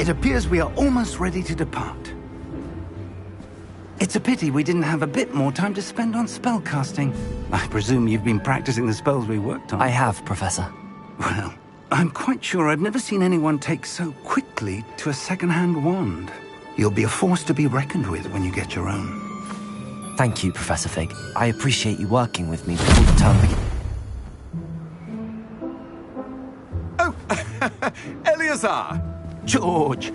It appears we are almost ready to depart. It's a pity we didn't have a bit more time to spend on spellcasting. I presume you've been practicing the spells we worked on. I have, Professor. Well, I'm quite sure I've never seen anyone take so quickly to a second-hand wand. You'll be a force to be reckoned with when you get your own. Thank you, Professor Fig. I appreciate you working with me before the term begins. Oh, Eleazar! George!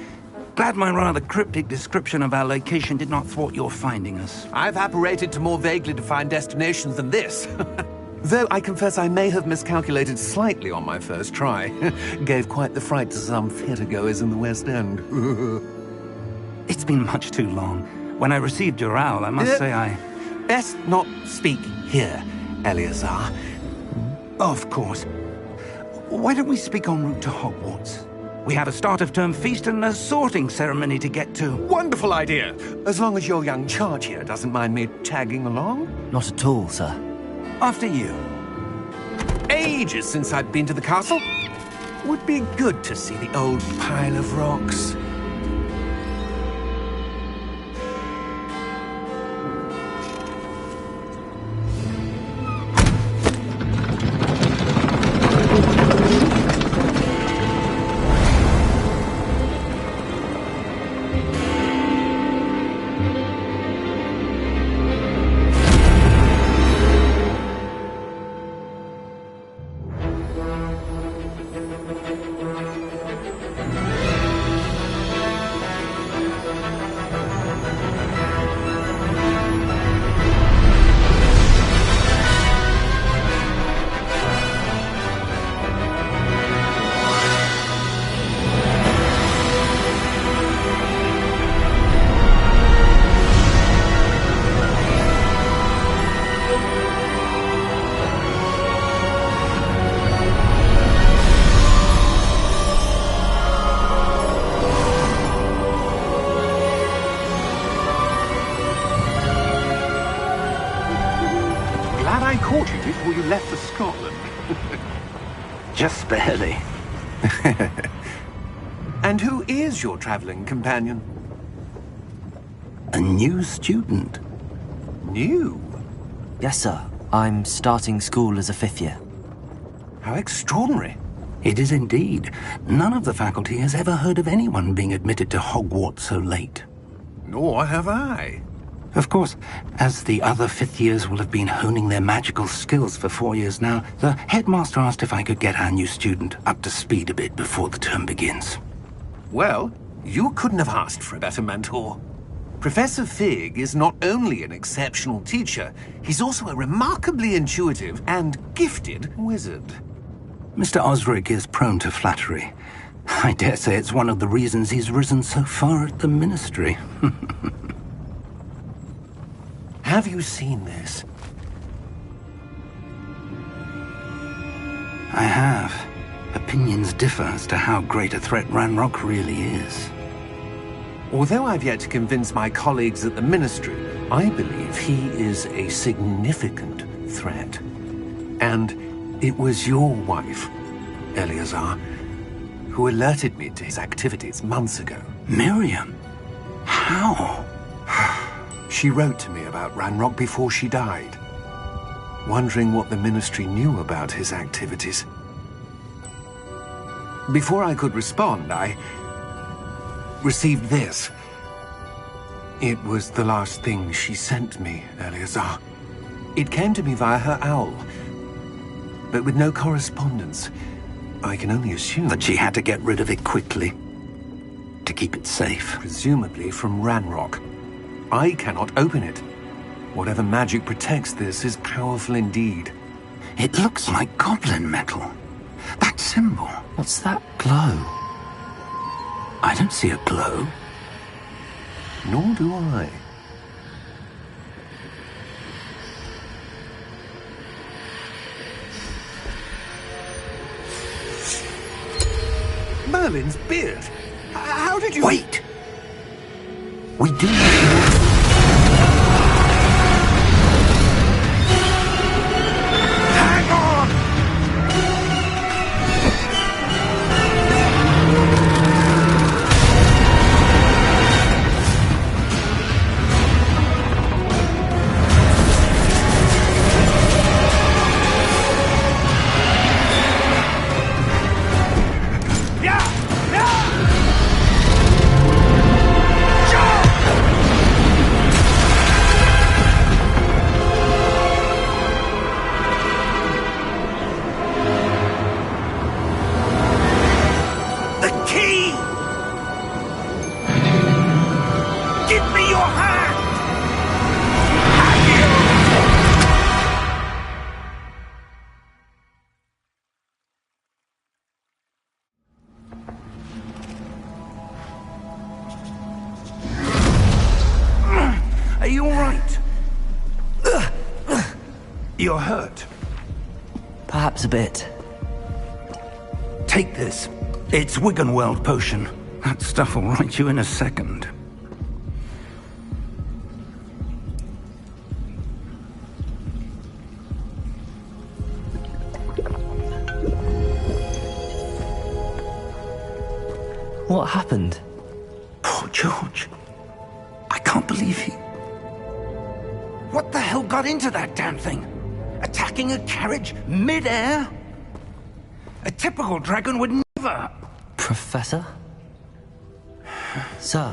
Glad my rather cryptic description of our location did not thwart your finding us. I've apparated to more vaguely defined destinations than this. Though I confess I may have miscalculated slightly on my first try. Gave quite the fright to some theatre-goers in the West End. It's been much too long. When I received your owl, I must say I... Best not speak here, Eleazar. Of course. Why don't we speak en route to Hogwarts? We have a start-of-term feast and a sorting ceremony to get to. Wonderful idea! As long as your young charge here doesn't mind me tagging along. Not at all, sir. After you. Ages since I've been to the castle. Would be good to see the old pile of rocks. I caught you before you left for Scotland. Just barely. And who is your traveling companion? A new student. New? Yes, sir. I'm starting school as a 5th year. How extraordinary. It is indeed. None of the faculty has ever heard of anyone being admitted to Hogwarts so late. Nor have I. Of course, as the other 5th years will have been honing their magical skills for 4 years now, the headmaster asked if I could get our new student up to speed a bit before the term begins. Well, you couldn't have asked for a better mentor. Professor Fig is not only an exceptional teacher, he's also a remarkably intuitive and gifted wizard. Mr. Osric is prone to flattery. I dare say it's one of the reasons he's risen so far at the ministry. Have you seen this? I have. Opinions differ as to how great a threat Ranrock really is. Although I've yet to convince my colleagues at the Ministry, I believe he is a significant threat. And it was your wife, Eleazar, who alerted me to his activities months ago. Miriam? How? She wrote to me about Ranrock before she died, wondering what the Ministry knew about his activities. Before I could respond, I received this. It was the last thing she sent me, Eleazar. It came to me via her owl, but with no correspondence. I can only assume That she had to get rid of it quickly, to keep it safe. presumably from Ranrock. I cannot open it. Whatever magic protects this is powerful indeed. It looks like goblin metal. That symbol. What's that glow? I don't see a glow. Nor do I. Merlin's beard. How did you... Wait! We do need to... Hang on! Are you all right? You're hurt. Perhaps a bit. Take this. It's Wiggenweld potion. That stuff will right you in a second. What happened? Poor George. I can't believe he... What the hell got into that damn thing? Attacking a carriage mid-air? A typical dragon would never... Professor? Sir,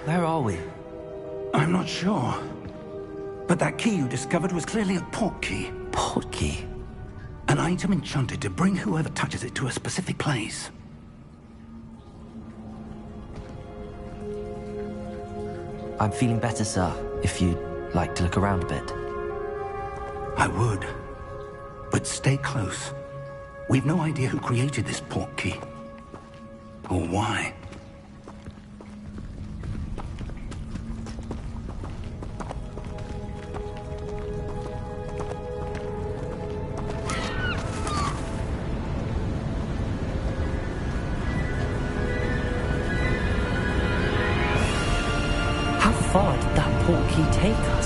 where are we? I'm not sure. But that key you discovered was clearly a port key. Port key? An item enchanted to bring whoever touches it to a specific place. I'm feeling better, sir, if you'd like to look around a bit. I would. But stay close. We've no idea who created this port key. Or why. How far did that port key take us?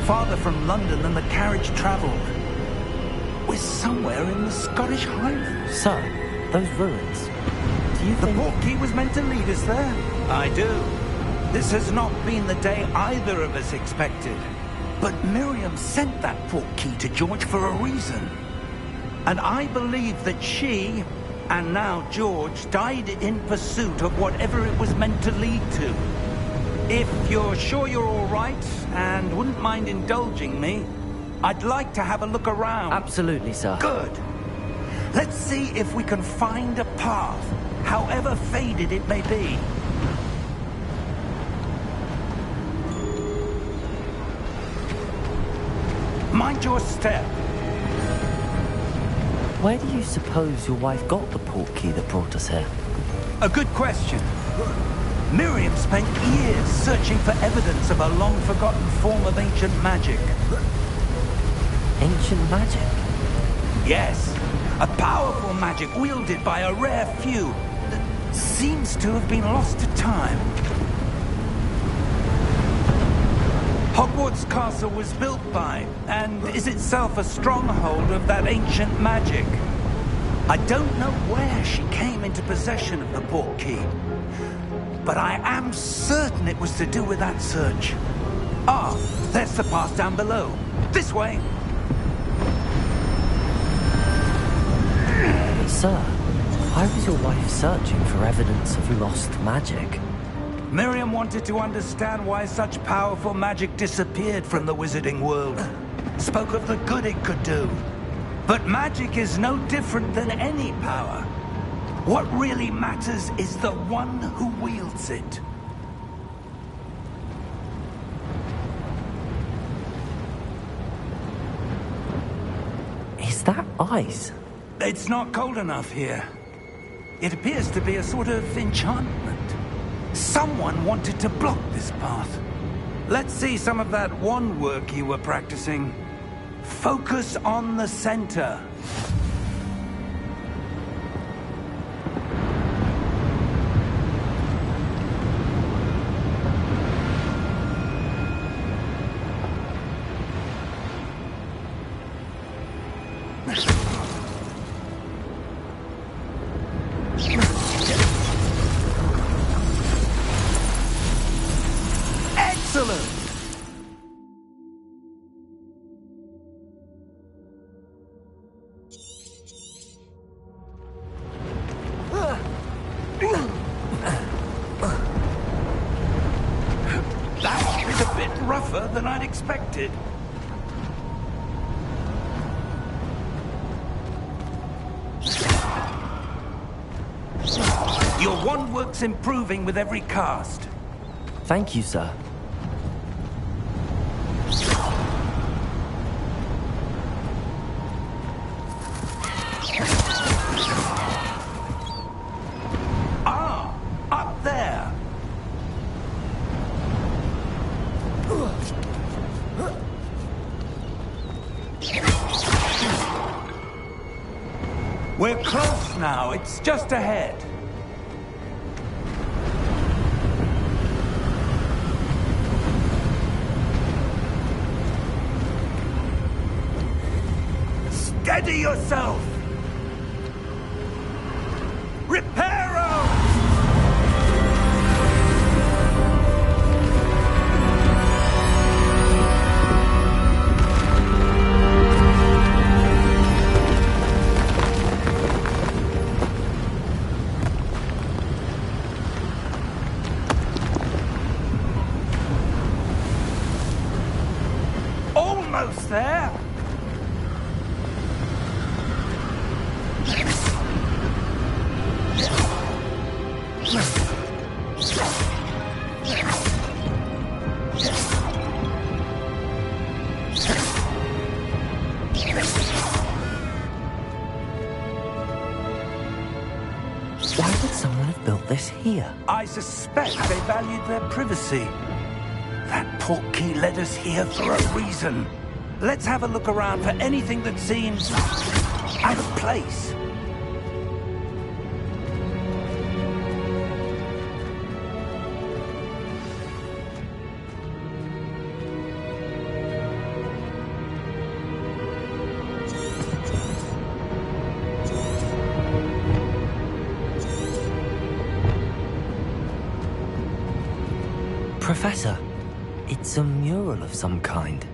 Farther from London than the carriage traveled. We're somewhere in the Scottish Highlands. Sir, those ruins. Do you The think... port key was meant to lead us there. I do. This has not been the day either of us expected. But Miriam sent that port key to George for a reason. And I believe that she, and now George, died in pursuit of whatever it was meant to lead to. If you're sure you're all right, and wouldn't mind indulging me, I'd like to have a look around. Absolutely, sir. Good. Let's see if we can find a path, however faded it may be. Mind your step. Where do you suppose your wife got the port key that brought us here? A good question. Miriam spent years searching for evidence of a long-forgotten form of ancient magic. Ancient magic? Yes, a powerful magic wielded by a rare few that seems to have been lost to time. Hogwarts Castle was built by, and is itself a stronghold of that ancient magic. I don't know where she came into possession of the port key, but I am certain it was to do with that search. Ah, there's the path down below. This way. Sir, why was your wife searching for evidence of lost magic? Miriam wanted to understand why such powerful magic disappeared from the wizarding world. Spoke of the good it could do. But magic is no different than any power. What really matters is the one who wields it. Is that ice? It's not cold enough here. It appears to be a sort of enchantment. Someone wanted to block this path. Let's see some of that wand work you were practicing. Focus on the center. Excellent! That was a bit rougher than I'd expected. Your wand work's improving with every cast. Thank you, sir. Ah, up there. We're close now. It's just ahead. Steady yourself! Reparo! Almost there! Why would someone have built this here? I suspect they valued their privacy. That portkey led us here for a reason. Let's have a look around for anything that seems out of place. Professor, it's a mural of some kind.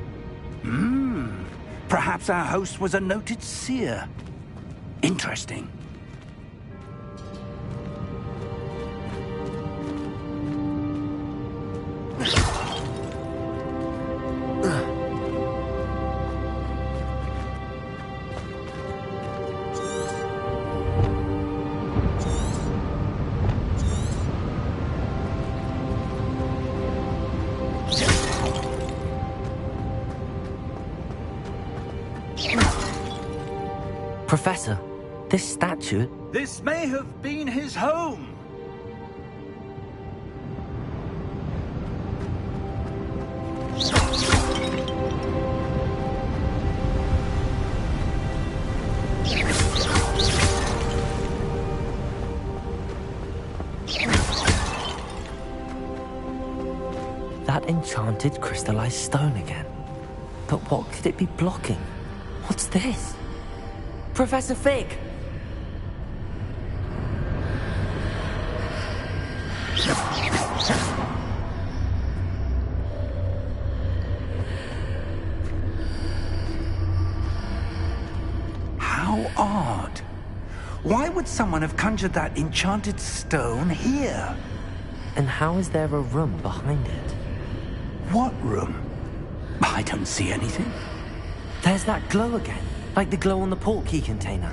Perhaps our host was a noted seer. Interesting. Professor, this statue... This may have been his home. That enchanted crystallized stone again. But what could it be blocking? What's this? Professor Fig! How odd. Why would someone have conjured that enchanted stone here? And how is there a room behind it? What room? I don't see anything. There's that glow again, like the glow on the portkey container.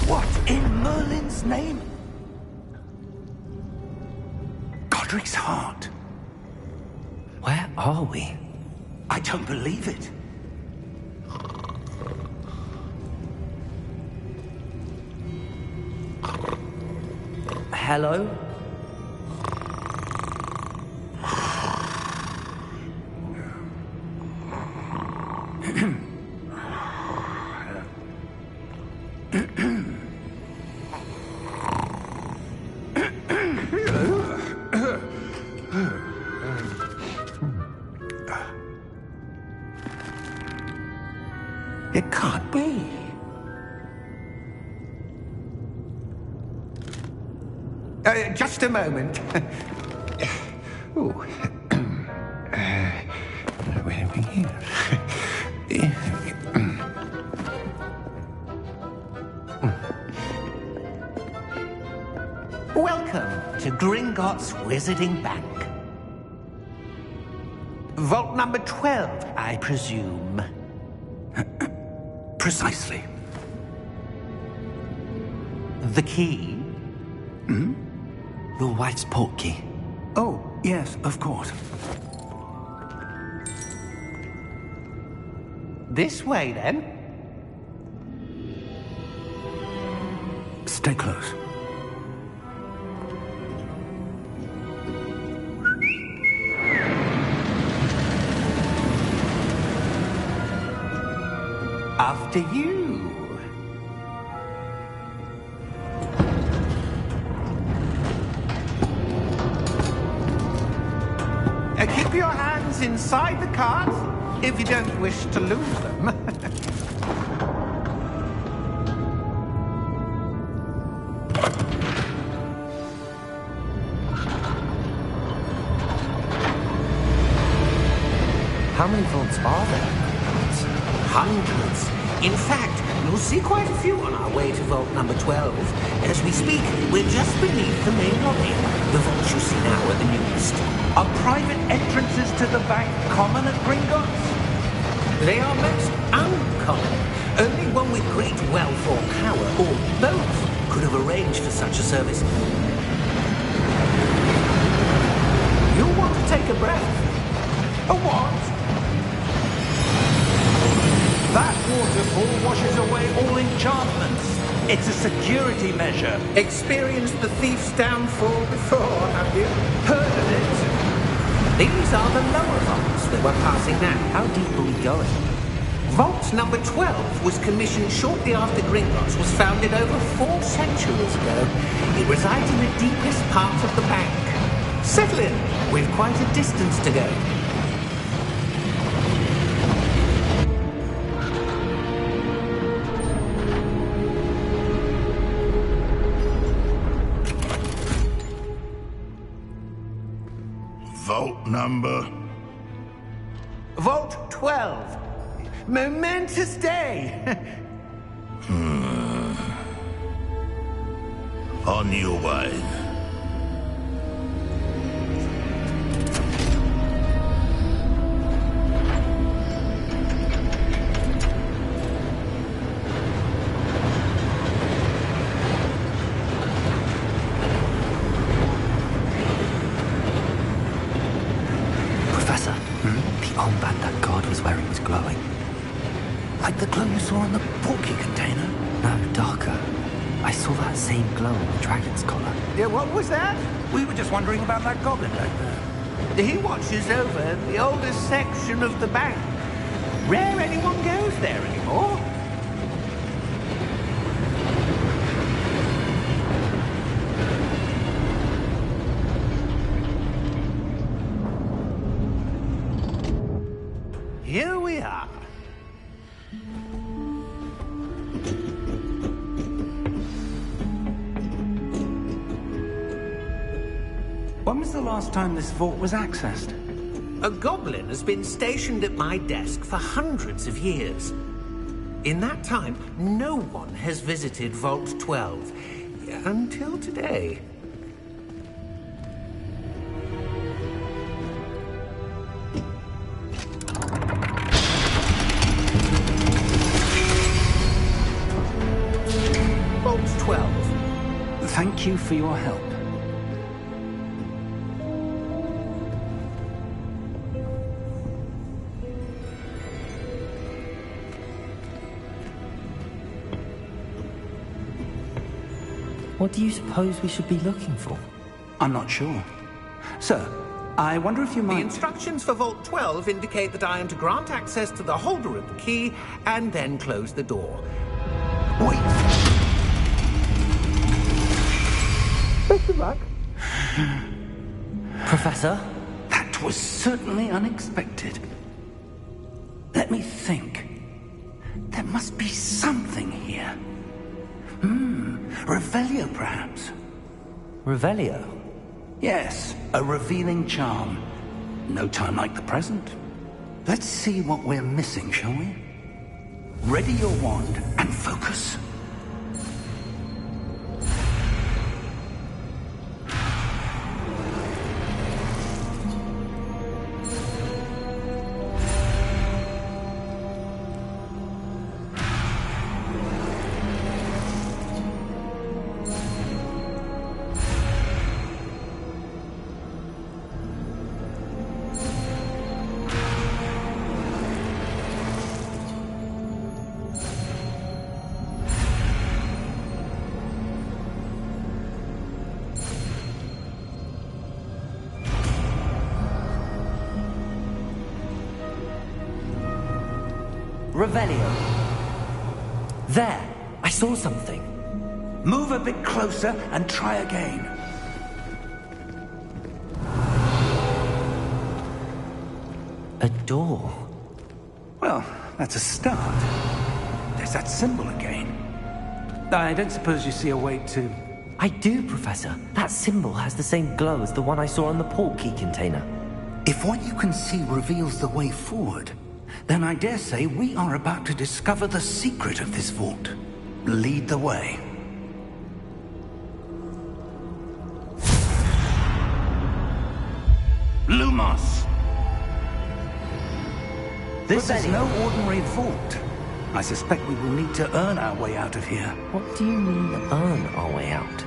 What in Merlin's name? Godric's heart. Where are we? I don't believe it. Hello? It can't be. Just a moment. Ooh. Where are we here? Welcome to Gringotts Wizarding Bank. Vault number 12, I presume. Precisely. The key? Your wife's portkey. Oh, yes, of course. This way, then. Stay close. After you. Keep your hands inside the cart if you don't wish to lose them. How many vaults are there? Hundreds. In fact, you'll see quite a few on our way to vault number 12. As we speak, we're just beneath the main lobby. The vaults you see now are the newest. Are private entrances to the bank common at Gringotts? They are most uncommon. Only one with great wealth or power, or both, could have arranged for such a service. You'll want to take a breath. A what? That waterfall washes away all enchantments. It's a security measure. Experienced the thief's downfall before, have you? Heard of it? These are the lower vaults that we're passing now. How deep are we going? Vault number 12 was commissioned shortly after Gringotts was founded over 4 centuries ago. It resides in the deepest part of the bank. Settle in. We've quite a distance to go. Vault number? Vault 12. Momentous day. On your way. Professor, the armband that guard was wearing was glowing. Like the glow you saw on the porky container? No, darker. I saw that same glow on the dragon's collar. Yeah, what was that? We were just wondering about that goblin back there. He watches over the oldest section of the bank. Rare anyone goes there anymore. Here we are. When was the last time this vault was accessed? A goblin has been stationed at my desk for hundreds of years. In that time, no one has visited Vault 12. Until today. Vault 12. Thank you for your help. What do you suppose we should be looking for? I'm not sure. Sir, I wonder if you The might... instructions for Vault 12 indicate that I am to grant access to the holder of the key and then close the door. Wait! Best of luck. Professor? That was certainly unexpected. Let me think. There must be something here. Revelio, perhaps? Revelio? Yes, a revealing charm. No time like the present. Let's see what we're missing, shall we? Ready your wand and focus. Revelio. There! I saw something. Move a bit closer and try again. A door. Well, that's a start. There's that symbol again. I don't suppose you see a way to... I do, Professor. That symbol has the same glow as the one I saw on the portkey container. If what you can see reveals the way forward, then I dare say we are about to discover the secret of this vault. Lead the way. Lumos! This is no ordinary vault. I suspect we will need to earn our way out of here. What do you mean, earn our way out?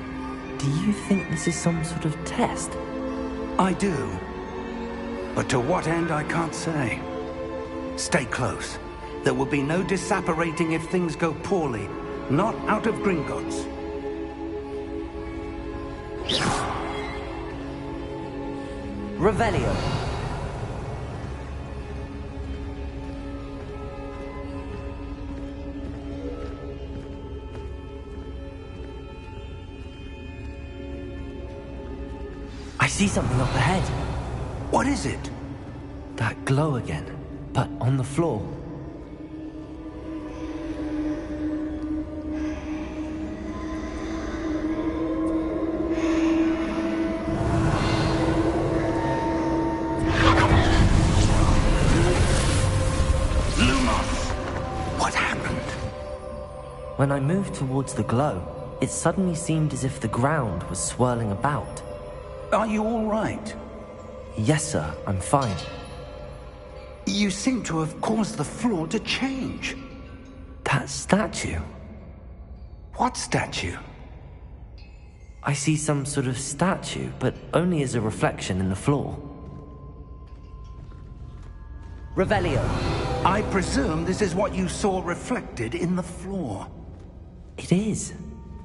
Do you think this is some sort of test? I do. But to what end, I can't say. Stay close. There will be no disapparating if things go poorly. Not out of Gringotts. Revelio. I see something up ahead. What is it? That glow again, but on the floor. Lumos! What happened? When I moved towards the glow, it suddenly seemed as if the ground was swirling about. Are you all right? Yes, sir, I'm fine. You seem to have caused the floor to change. That statue. What statue? I see some sort of statue, but only as a reflection in the floor. Revelio. I presume this is what you saw reflected in the floor. It is.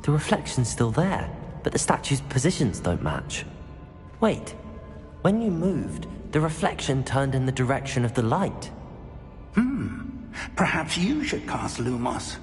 The reflection's still there, but the statue's positions don't match. Wait. When you moved, the reflection turned in the direction of the light. Perhaps you should cast Lumos.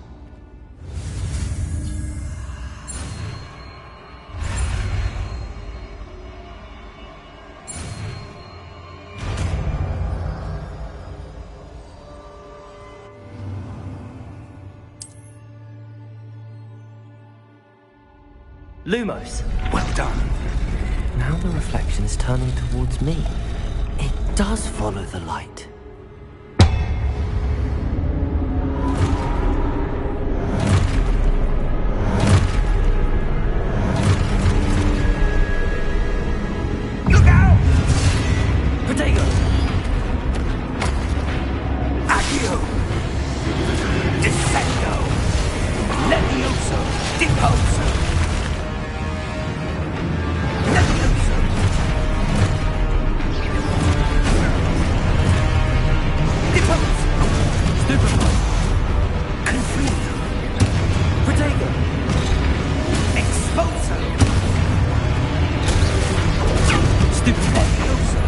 Lumos. Well done. Now the reflection is turning towards me. It does follow the light. Look out! Protego! Accio! Descendo! Levioso! Deposo! Levioso! Deposo! Stupefy! Confuso! Protego! Exposo! Stupefy! Levioso!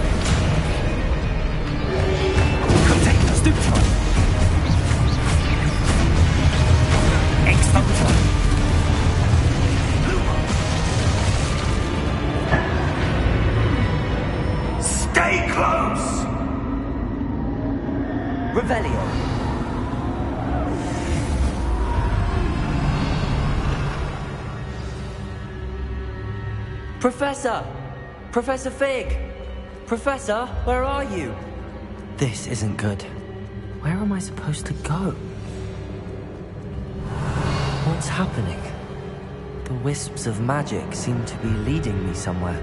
Protego! Stupefy! Exposo! Stay close! Revelio. Professor! Professor Fig! Professor, where are you? This isn't good. Where am I supposed to go? What's happening? The wisps of magic seem to be leading me somewhere.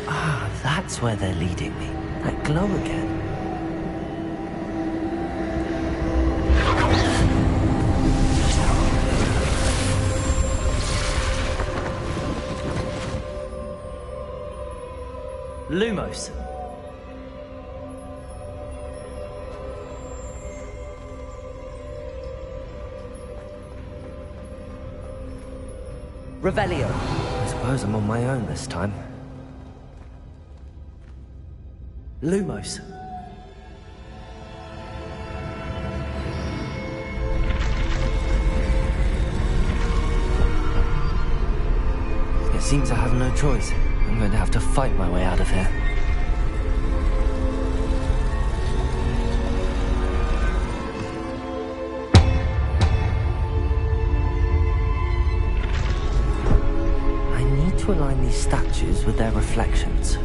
Ah, that's where they're leading me. That glow again. Lumos. Revelio. I suppose I'm on my own this time. Lumos. seem to have no choice. I'm going to have to fight my way out of here. I need to align these statues with their reflections.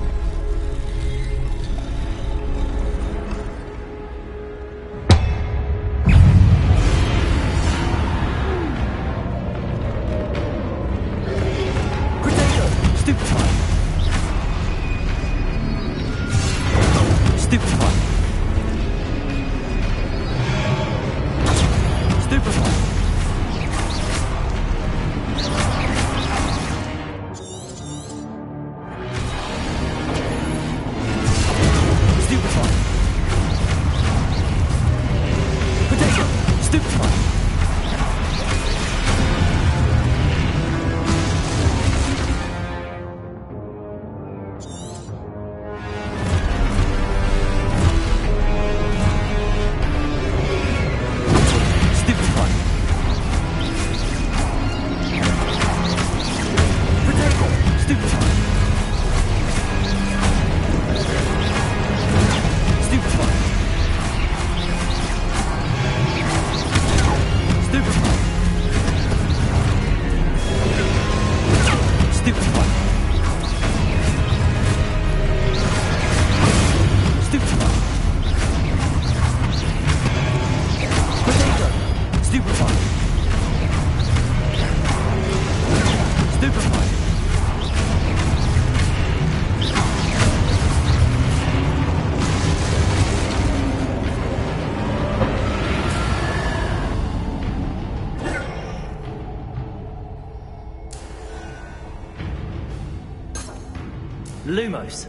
Lumos.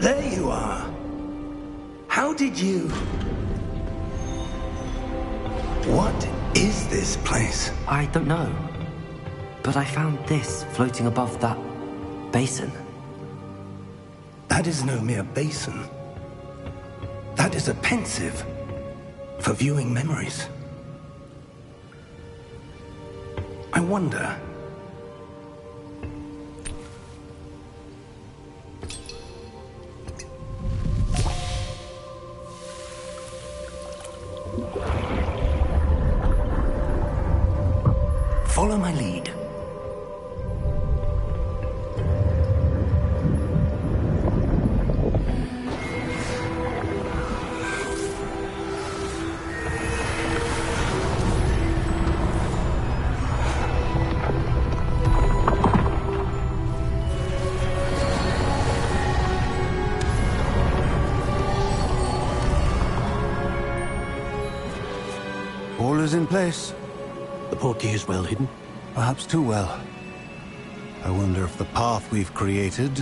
There you are. How did you... What is this place? I don't know. But I found this floating above that basin. That is no mere basin. That is a pensive for viewing memories. I wonder... Follow my lead. All is in place. The portkey is well hidden? Perhaps too well. I wonder if the path we've created...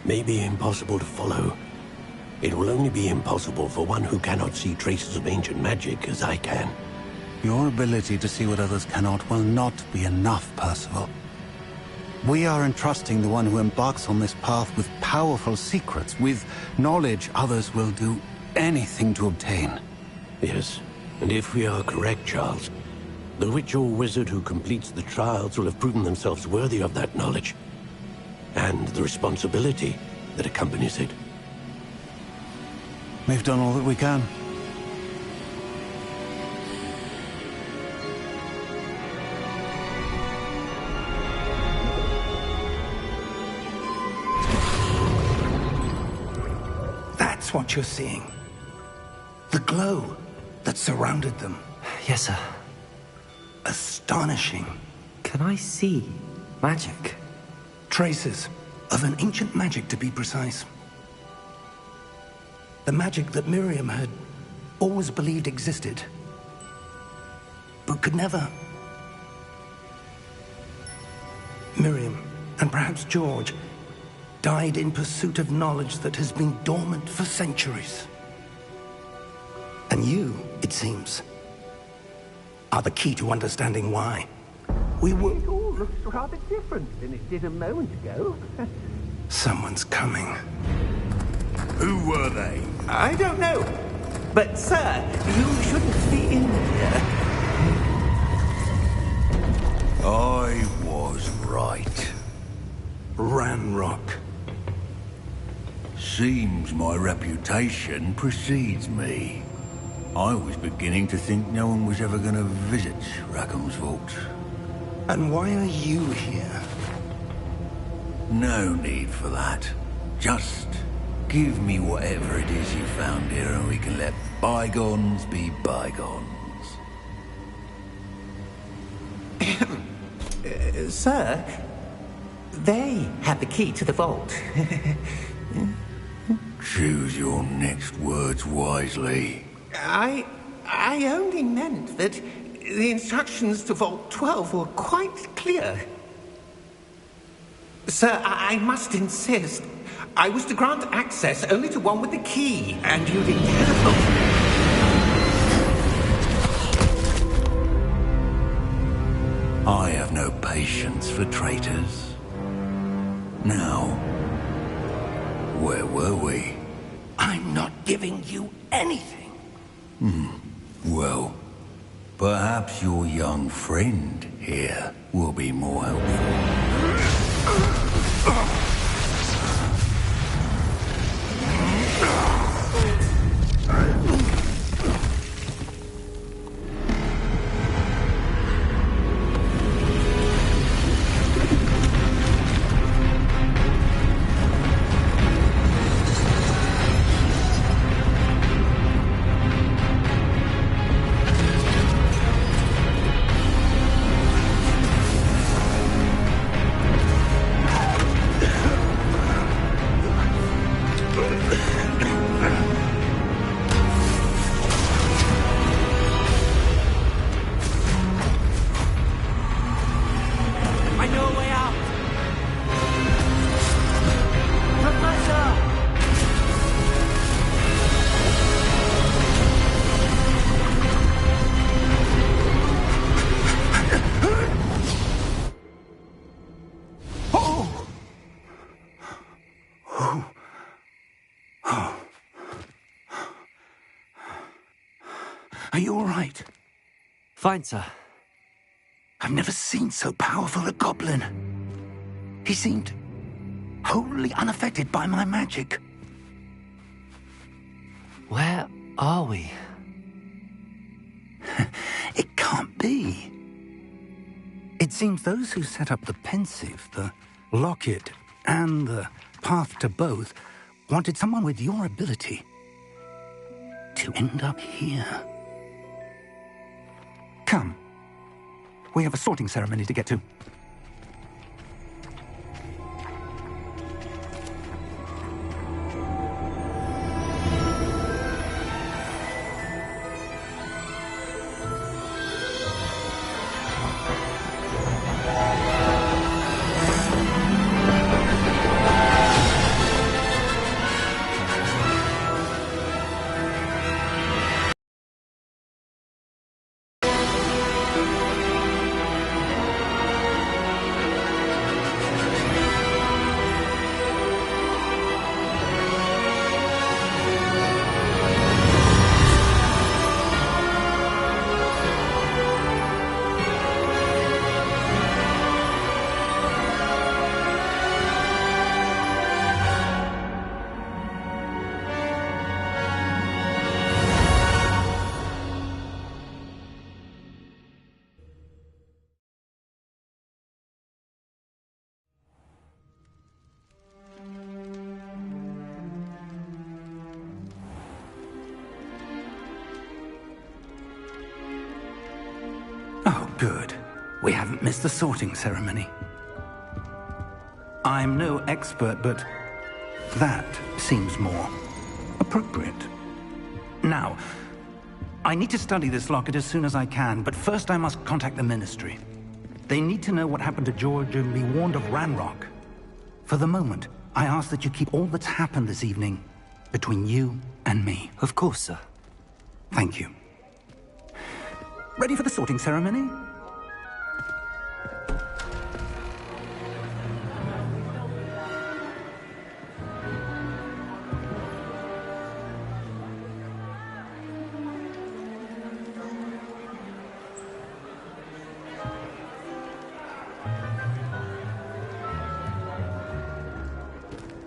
May be impossible to follow. It will only be impossible for one who cannot see traces of ancient magic as I can. Your ability to see what others cannot will not be enough, Percival. We are entrusting the one who embarks on this path with powerful secrets, with knowledge others will do anything to obtain. Yes, and if we are correct, Charles, the witch or wizard who completes the trials will have proven themselves worthy of that knowledge, and the responsibility that accompanies it. We've done all that we can. That's what you're seeing. The glow that surrounded them. Yes, sir. Astonishing. Can I see magic? Traces of an ancient magic, to be precise. The magic that Miriam had always believed existed, but could never. Miriam, and perhaps George, died in pursuit of knowledge that has been dormant for centuries. And you, it seems, are the key to understanding why. It all looks rather different than it did a moment ago. Someone's coming. Who were they? I don't know. But, sir, you shouldn't be in here. I was right. Ranrock. Seems my reputation precedes me. I was beginning to think no one was ever going to visit Rackham's vault. And why are you here? No need for that. Just give me whatever it is you found here and we can let bygones be bygones. Sir, they have the key to the vault. Choose your next words wisely. I only meant that the instructions to Vault 12 were quite clear. Sir, I must insist. I was to grant access only to one with the key, and you didn't have. I have no patience for traitors. Now, where were we? I'm not giving you anything. Well, perhaps your young friend here will be more helpful. Are you all right? Fine, sir. I've never seen so powerful a goblin. He seemed wholly unaffected by my magic. Where are we? It can't be. It seems those who set up the pensive, the locket, and the path to both wanted someone with your ability to end up here. Come. We have a sorting ceremony to get to. Good. We haven't missed the sorting ceremony. I'm no expert, but that seems more appropriate. Now, I need to study this locket as soon as I can, but first I must contact the Ministry. They need to know what happened to George and be warned of Ranrock. For the moment, I ask that you keep all that's happened this evening between you and me. Of course, sir. Thank you. Ready for the sorting ceremony?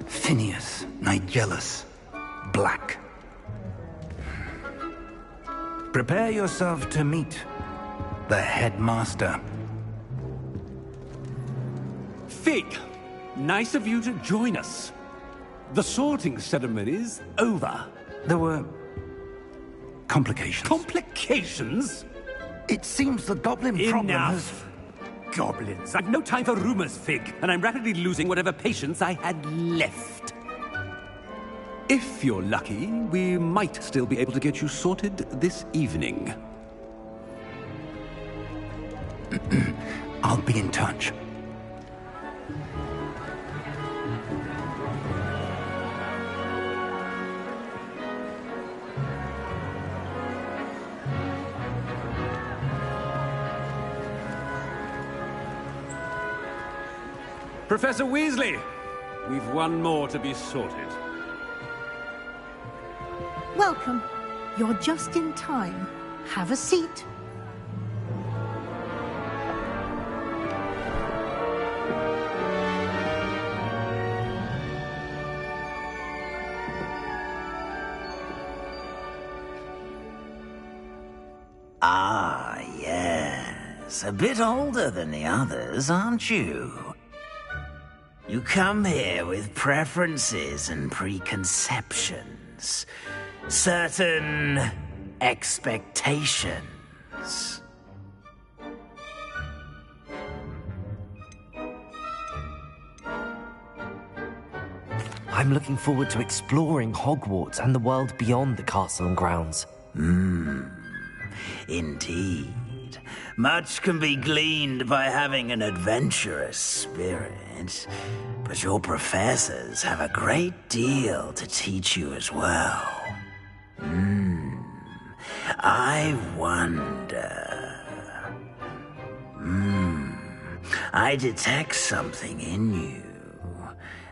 Phineas, Nigellus, Black. Prepare yourself to meet the headmaster. Fig, nice of you to join us. The sorting ceremony's over. There were complications. Complications? It seems the goblin problem has... Enough! Goblins. I've no time for rumors, Fig, and I'm rapidly losing whatever patience I had left. If you're lucky, we might still be able to get you sorted this evening. I'll be in touch. Professor Weasley, we've one more to be sorted. Welcome. You're just in time. Have a seat. Ah, yes. A bit older than the others, aren't you? You come here with preferences and preconceptions. Certain expectations. I'm looking forward to exploring Hogwarts and the world beyond the castle and grounds. Indeed. Much can be gleaned by having an adventurous spirit, but your professors have a great deal to teach you as well. I wonder... I detect something in you.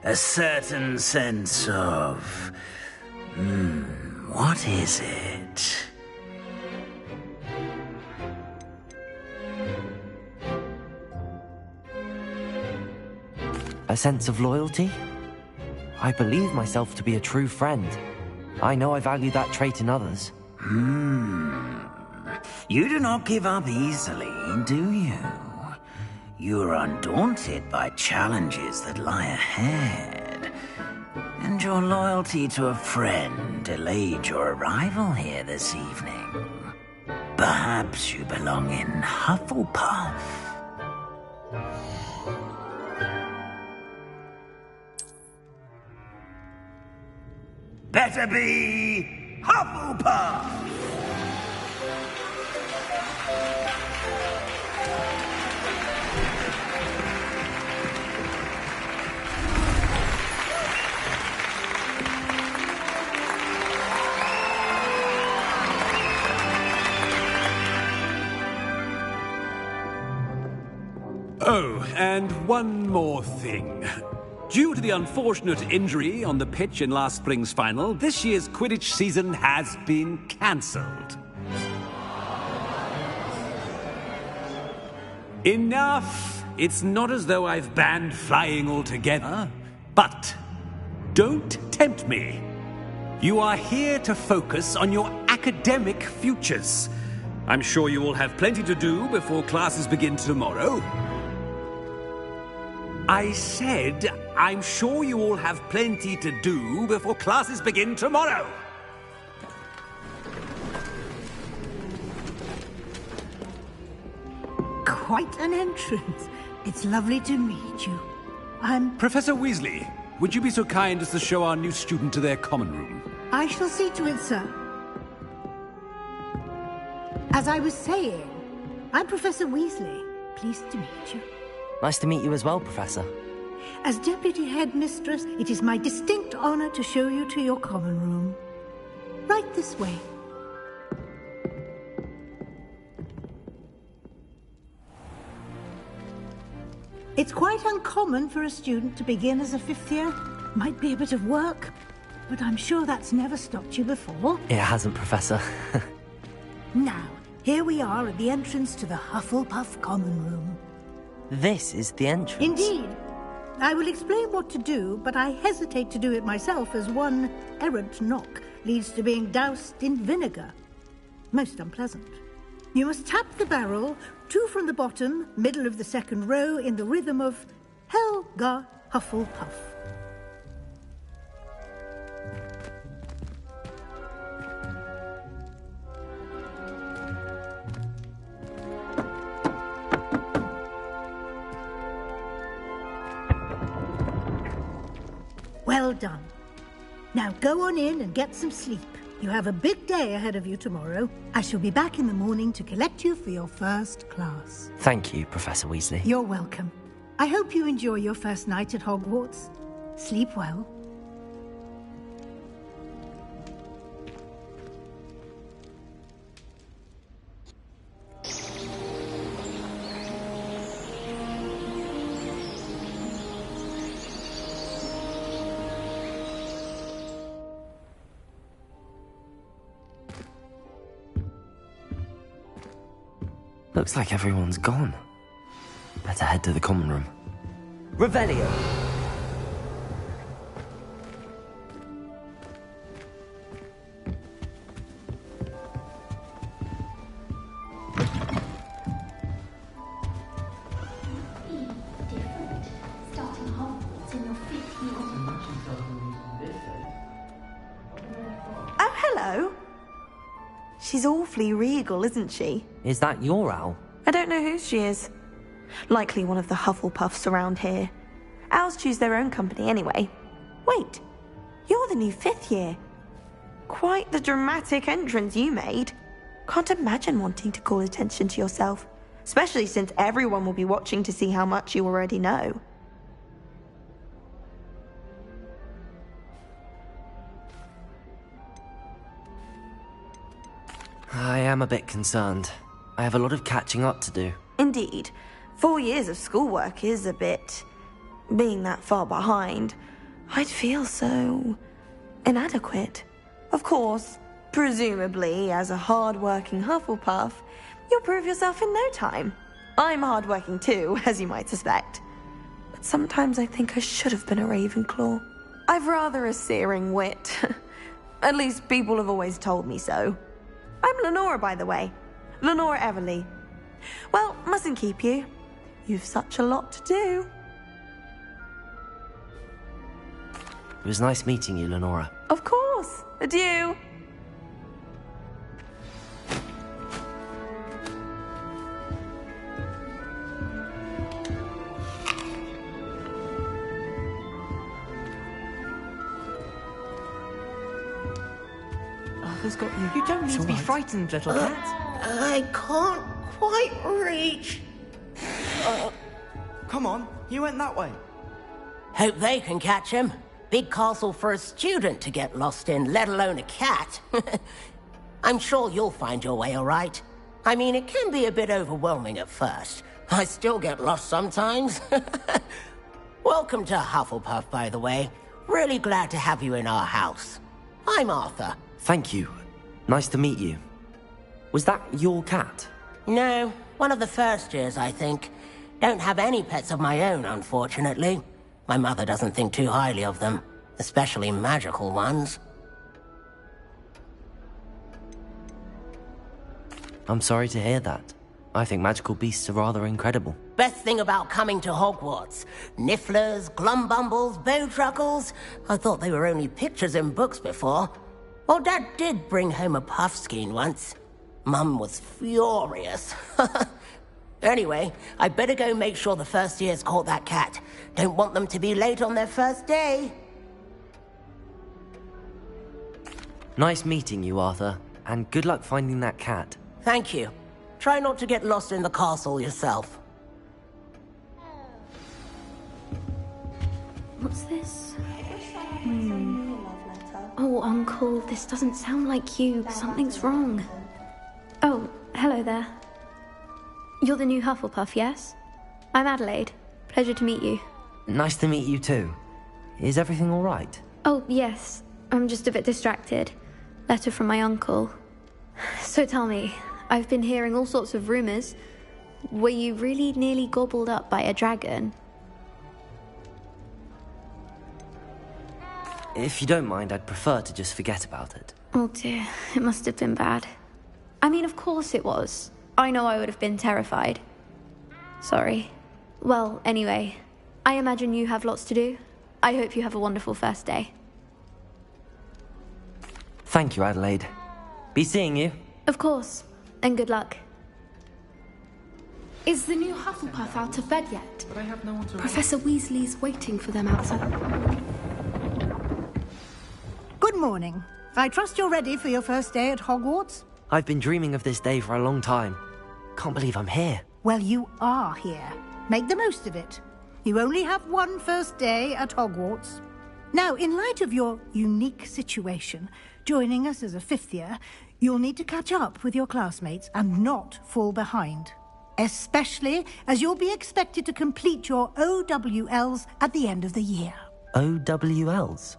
A certain sense of... what is it? A sense of loyalty? I believe myself to be a true friend. I know I value that trait in others. You do not give up easily, do you? You are undaunted by challenges that lie ahead. And your loyalty to a friend delayed your arrival here this evening. Perhaps you belong in Hufflepuff. Better be Hufflepuff! Oh, and one more thing. Due to the unfortunate injury on the pitch in last spring's final, this year's Quidditch season has been cancelled. Enough! It's not as though I've banned flying altogether, but don't tempt me. You are here to focus on your academic futures. I'm sure you will have plenty to do before classes begin tomorrow. I said, I'm sure you all have plenty to do before classes begin tomorrow. quite an entrance. It's lovely to meet you. I'm... Professor Weasley, would you be so kind as to show our new student to their common room? I shall see to it, sir. As I was saying, I'm Professor Weasley. Pleased to meet you. Nice to meet you as well, Professor. As Deputy Headmistress, it is my distinct honor to show you to your common room. Right this way. It's quite uncommon for a student to begin as a fifth year. Might be a bit of work, but I'm sure that's never stopped you before. It hasn't, Professor. Now, here we are at the entrance to the Hufflepuff Common Room. This is the entrance? Indeed. I will explain what to do, but I hesitate to do it myself as one errant knock leads to being doused in vinegar. Most unpleasant. You must tap the barrel, 2 from the bottom, middle of the second row, in the rhythm of Helga Hufflepuff. Well done. Now go on in and get some sleep. You have a big day ahead of you tomorrow. I shall be back in the morning to collect you for your first class. Thank you, Professor Weasley. You're welcome. I hope you enjoy your first night at Hogwarts. Sleep well. Looks like everyone's gone. Better head to the common room. Revelio! Oh, hello. She's awfully regal, isn't she? Is that your owl? I don't know who she is. Likely one of the Hufflepuffs around here. Owls choose their own company anyway. Wait, you're the new 5th year. Quite the dramatic entrance you made. Can't imagine wanting to call attention to yourself, especially since everyone will be watching to see how much you already know. I am a bit concerned. I have a lot of catching up to do. Indeed. 4 years of schoolwork is a bit... Being that far behind, I'd feel so... inadequate. Of course, presumably, as a hard-working Hufflepuff, you'll prove yourself in no time. I'm hard-working too, as you might suspect. But sometimes I think I should have been a Ravenclaw. I've rather a searing wit. At least people have always told me so. I'm Lenora, by the way. Lenora Everly. Well, mustn't keep you. You've such a lot to do. It was nice meeting you, Lenora. Of course. Adieu. Arthur's got you. You don't need to be frightened, little cat. I can't quite reach. Come on, you went that way. Hope they can catch him. Big castle for a student to get lost in, let alone a cat. I'm sure you'll find your way all right. I mean, it can be a bit overwhelming at first. I still get lost sometimes. Welcome to Hufflepuff, by the way. Really glad to have you in our house. I'm Arthur. Thank you. Nice to meet you. Was that your cat? No, one of the first years, I think. Don't have any pets of my own, unfortunately. My mother doesn't think too highly of them, especially magical ones. I'm sorry to hear that. I think magical beasts are rather incredible. Best thing about coming to Hogwarts. Nifflers, Glumbumbles, Bowtruckles. I thought they were only pictures in books before. Well, Dad did bring home a Puffskein once. Mum was furious. Anyway, I better go make sure the first year's caught that cat. Don't want them to be late on their first day. Nice meeting you, Arthur. And good luck finding that cat. Thank you. Try not to get lost in the castle yourself. What's this? Oh, Uncle, this doesn't sound like you. Something's wrong. Oh, hello there. You're the new Hufflepuff, yes? I'm Adelaide. Pleasure to meet you. Nice to meet you too. Is everything all right? Oh, yes. I'm just a bit distracted. Letter from my uncle. So tell me, I've been hearing all sorts of rumors. Were you really nearly gobbled up by a dragon? If you don't mind, I'd prefer to just forget about it. Oh dear, it must have been bad. I mean, of course it was. I know I would have been terrified. Sorry. Well, anyway, I imagine you have lots to do. I hope you have a wonderful first day. Thank you, Adelaide. Be seeing you. Of course, and good luck. Is the new Hufflepuff out of bed yet? But I have no one to Professor Weasley's waiting for them outside. Good morning. I trust you're ready for your first day at Hogwarts? I've been dreaming of this day for a long time. Can't believe I'm here. Well, you are here. Make the most of it. You only have one first day at Hogwarts. Now, in light of your unique situation, joining us as a fifth year, you'll need to catch up with your classmates and not fall behind. Especially as you'll be expected to complete your OWLs at the end of the year. OWLs?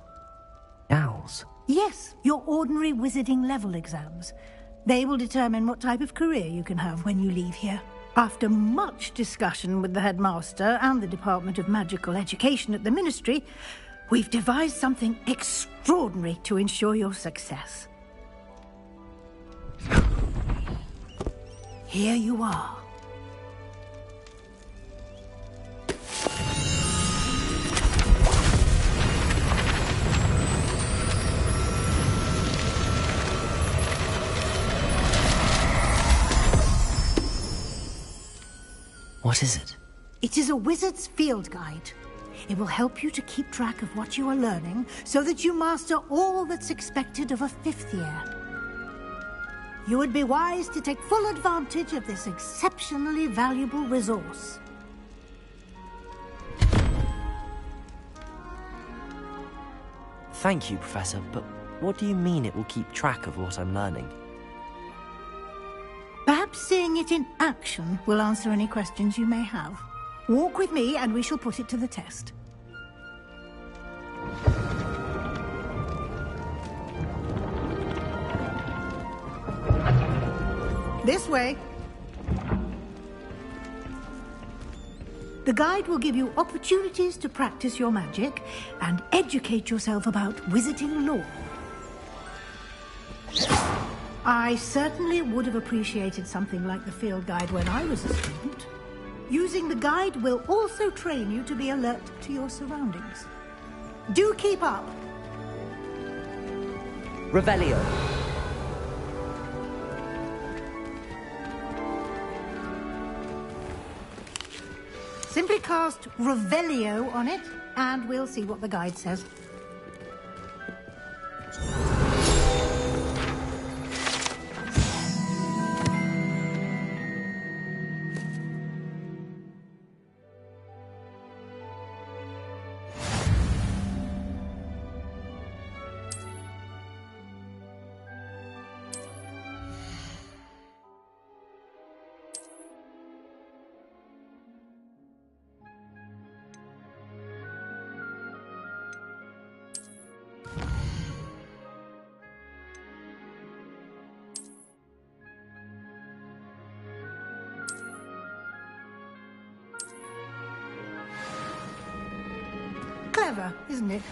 Owls? Yes, your ordinary wizarding level exams. They will determine what type of career you can have when you leave here. After much discussion with the headmaster and the Department of Magical Education at the Ministry, we've devised something extraordinary to ensure your success. Here you are. What is it? It is a wizard's field guide. It will help you to keep track of what you are learning so that you master all that's expected of a fifth year. You would be wise to take full advantage of this exceptionally valuable resource. Thank you, Professor, but what do you mean it will keep track of what I'm learning? Perhaps seeing it in action will answer any questions you may have. Walk with me and we shall put it to the test. This way. The guide will give you opportunities to practice your magic and educate yourself about wizarding lore. I certainly would have appreciated something like the field guide when I was a student. Using the guide will also train you to be alert to your surroundings. Do keep up. Revelio. Simply cast Revelio on it, and we'll see what the guide says. Clever, isn't it?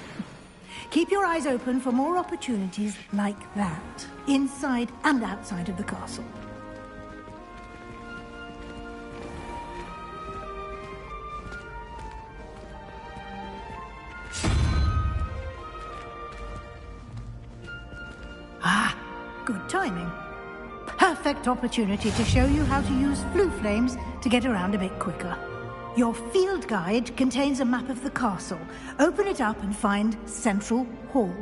Keep your eyes open for more opportunities like that, inside and outside of the castle. Ah, good timing. perfect opportunity to show you how to use flue flames to get around a bit quicker. Your field guide contains a map of the castle. Open it up and find Central Hall.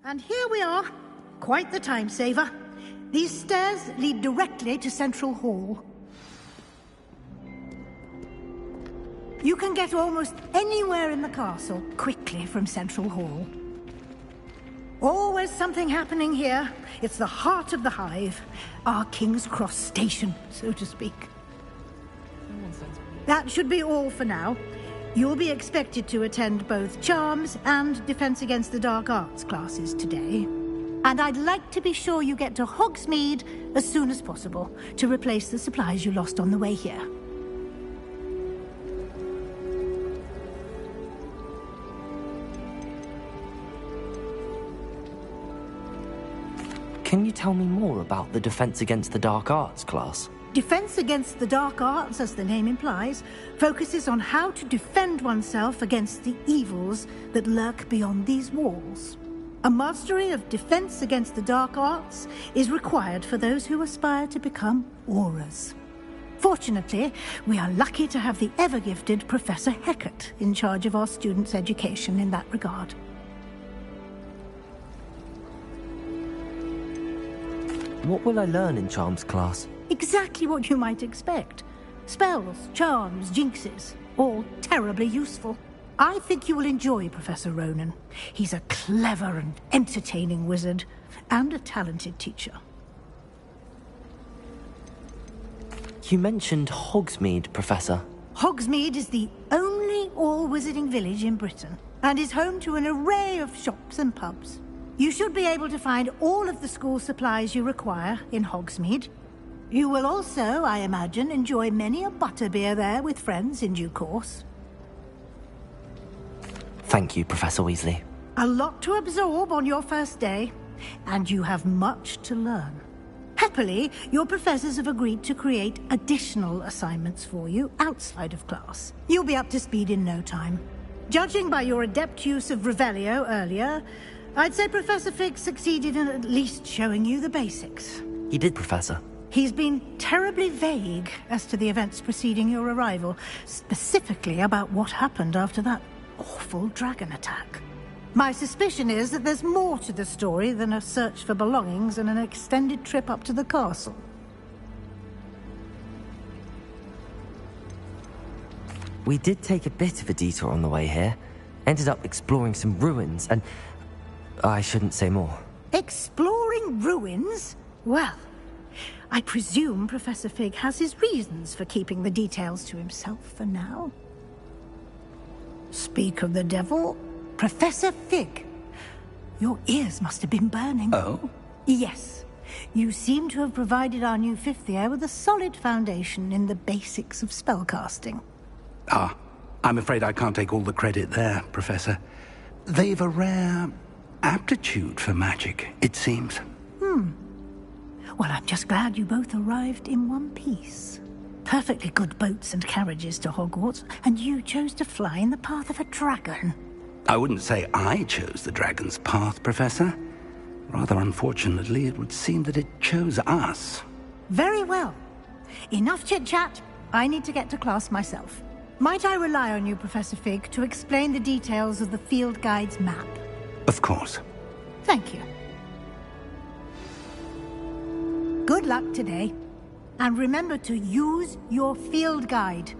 And here we are. Quite the time saver. These stairs lead directly to Central Hall. You can get almost anywhere in the castle quickly from Central Hall. Always something happening here. It's the heart of the hive. Our King's Cross station, so to speak. That should be all for now. You'll be expected to attend both Charms and Defense Against the Dark Arts classes today. And I'd like to be sure you get to Hogsmeade as soon as possible to replace the supplies you lost on the way here. Can you tell me more about the Defense Against the Dark Arts class? Defense Against the Dark Arts, as the name implies, focuses on how to defend oneself against the evils that lurk beyond these walls. A mastery of Defense Against the Dark Arts is required for those who aspire to become Auras. Fortunately, we are lucky to have the ever-gifted Professor Hecat in charge of our students' education in that regard. What will I learn in Charms class? Exactly what you might expect. Spells, charms, jinxes, all terribly useful. I think you will enjoy Professor Ronan. He's a clever and entertaining wizard, and a talented teacher. You mentioned Hogsmeade, Professor. Hogsmeade is the only all-wizarding village in Britain, and is home to an array of shops and pubs. You should be able to find all of the school supplies you require in Hogsmeade. You will also, I imagine, enjoy many a butterbeer there with friends in due course. Thank you, Professor Weasley. A lot to absorb on your first day, and you have much to learn. Happily, your professors have agreed to create additional assignments for you outside of class. You'll be up to speed in no time. Judging by your adept use of Revelio earlier, I'd say Professor Fig succeeded in at least showing you the basics. He did, Professor. He's been terribly vague as to the events preceding your arrival, specifically about what happened after that awful dragon attack. My suspicion is that there's more to the story than a search for belongings and an extended trip up to the castle. We did take a bit of a detour on the way here. Ended up exploring some ruins and... I shouldn't say more. Exploring ruins? Well, I presume Professor Fig has his reasons for keeping the details to himself for now. Speak of the devil, Professor Fig. Your ears must have been burning. Oh? Yes. You seem to have provided our new fifth year with a solid foundation in the basics of spellcasting. Ah, I'm afraid I can't take all the credit there, Professor. They've a rare aptitude for magic, it seems. Well, I'm just glad you both arrived in one piece. Perfectly good boats and carriages to Hogwarts, and you chose to fly in the path of a dragon. I wouldn't say I chose the dragon's path, Professor. Rather unfortunately, it would seem that it chose us. Very well. Enough chit-chat. I need to get to class myself. Might I rely on you, Professor Fig, to explain the details of the field guide's map? Of course. Thank you. Good luck today. And remember to use your field guide.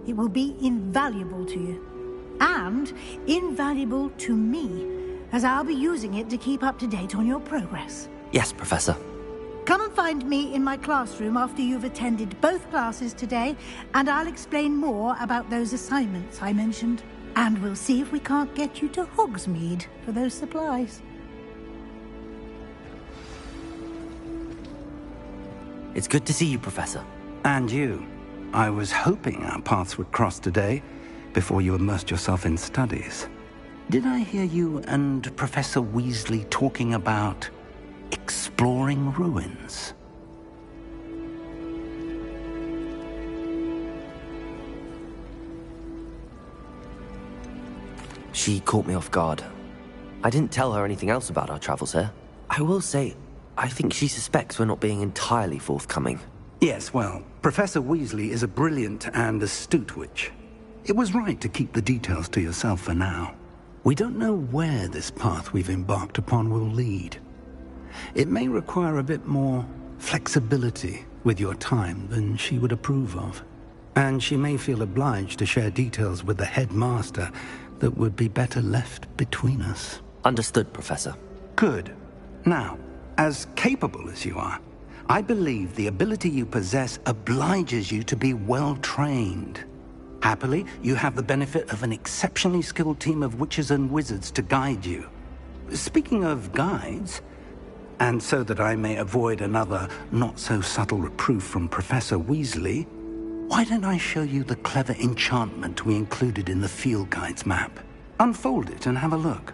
It will be invaluable to you. And invaluable to me, as I'll be using it to keep up to date on your progress. Yes, Professor. Come and find me in my classroom after you've attended both classes today, and I'll explain more about those assignments I mentioned. And we'll see if we can't get you to Hogsmeade for those supplies. It's good to see you, Professor. And you. I was hoping our paths would cross today, before you immersed yourself in studies. Did I hear you and Professor Weasley talking about exploring ruins? She caught me off guard. I didn't tell her anything else about our travels here. I will say, I think she suspects we're not being entirely forthcoming. Yes, well, Professor Weasley is a brilliant and astute witch. It was right to keep the details to yourself for now. We don't know where this path we've embarked upon will lead. It may require a bit more flexibility with your time than she would approve of. And she may feel obliged to share details with the headmaster that would be better left between us. Understood, Professor. Good. Now, as capable as you are, I believe the ability you possess obliges you to be well-trained. Happily, you have the benefit of an exceptionally skilled team of witches and wizards to guide you. Speaking of guides, and so that I may avoid another not-so-subtle reproof from Professor Weasley, why don't I show you the clever enchantment we included in the field guide's map? Unfold it and have a look.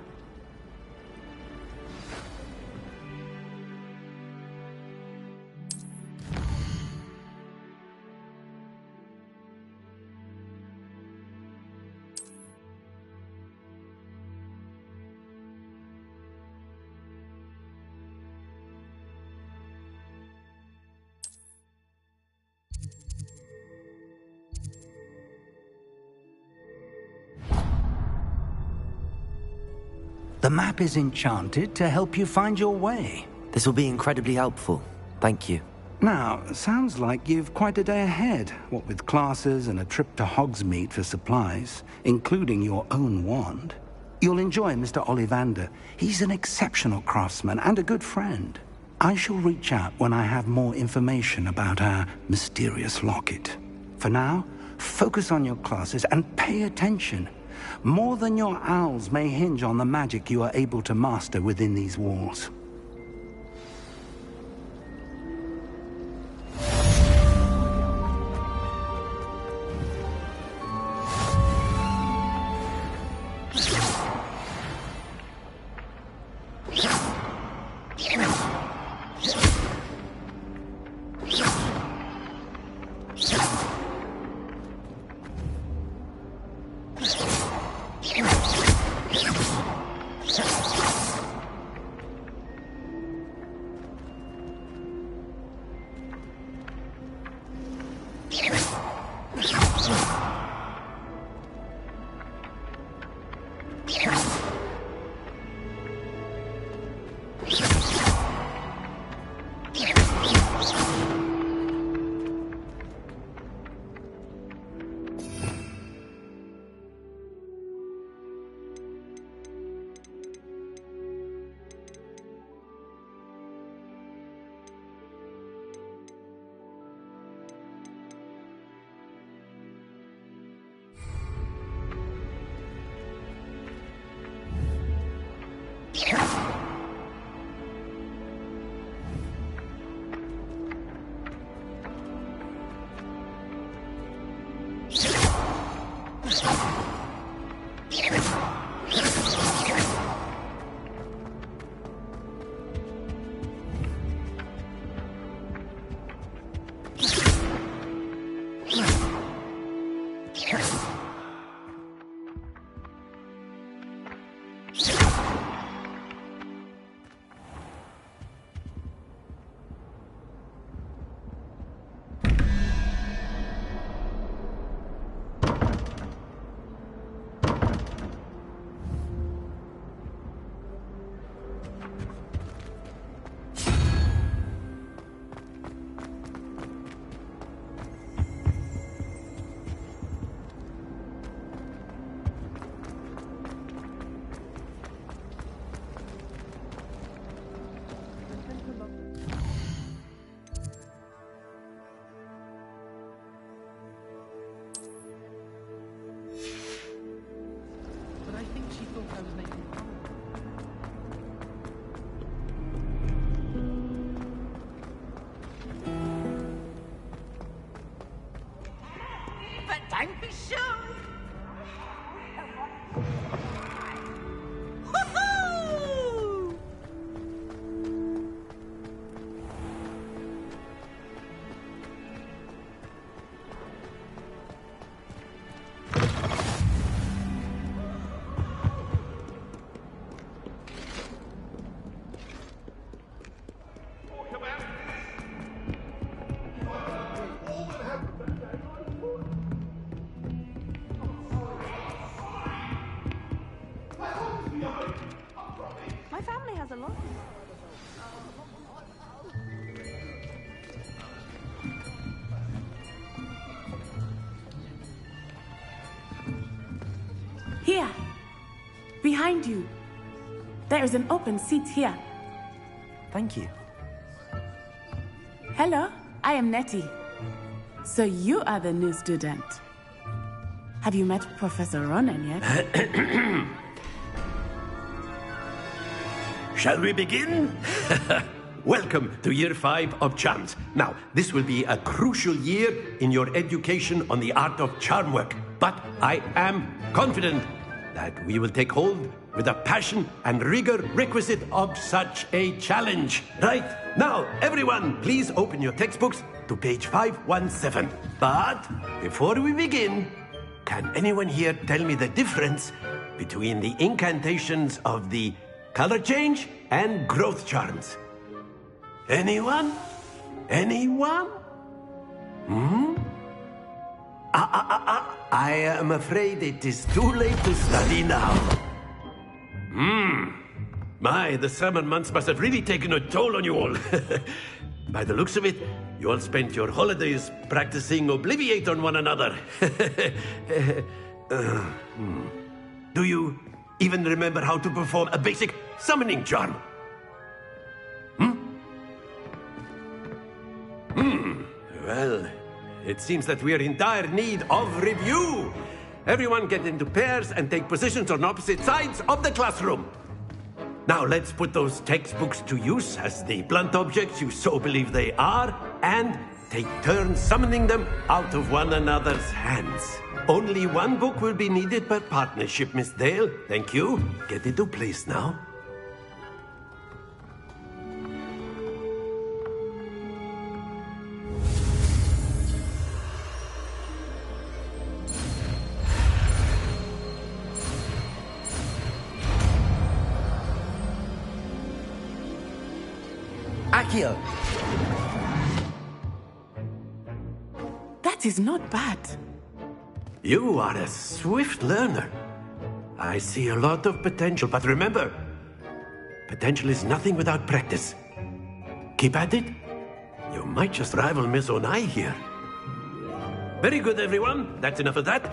The map is enchanted to help you find your way. This will be incredibly helpful. Thank you. Now, sounds like you've quite a day ahead, what with classes and a trip to Hogsmeade for supplies, including your own wand. You'll enjoy Mr. Ollivander. He's an exceptional craftsman and a good friend. I shall reach out when I have more information about our mysterious locket. For now, focus on your classes and pay attention. More than your owls may hinge on the magic you are able to master within these walls. time for show. My family has a lot. Here. Behind you. There is an open seat here. Thank you. Hello, I am Nettie. So you are the new student. Have you met Professor Ronan yet? Shall we begin? Welcome to Year 5 of Charms. Now, this will be a crucial year in your education on the art of charm work. But I am confident that we will take hold with the passion and rigor requisite of such a challenge. Right, now, everyone, please open your textbooks to page 517. But before we begin, can anyone here tell me the difference between the incantations of the color change and growth charms? Anyone? Anyone? I am afraid it is too late to study now. My, the summer months must have really taken a toll on you all. By the looks of it, you all spent your holidays practicing Obliviate on one another. Do you even remember how to perform a basic summoning charm? Well, it seems that we are in dire need of review. Everyone get into pairs and take positions on opposite sides of the classroom. Now let's put those textbooks to use as the blunt objects you so believe they are, and take turns summoning them out of one another's hands. Only one book will be needed per partnership, Miss Dale. Thank you. Get into place now. Accio! That is not bad. You are a swift learner. I see a lot of potential, but remember, potential is nothing without practice. Keep at it. You might just rival Miss Onai here. Very good, everyone. That's enough of that.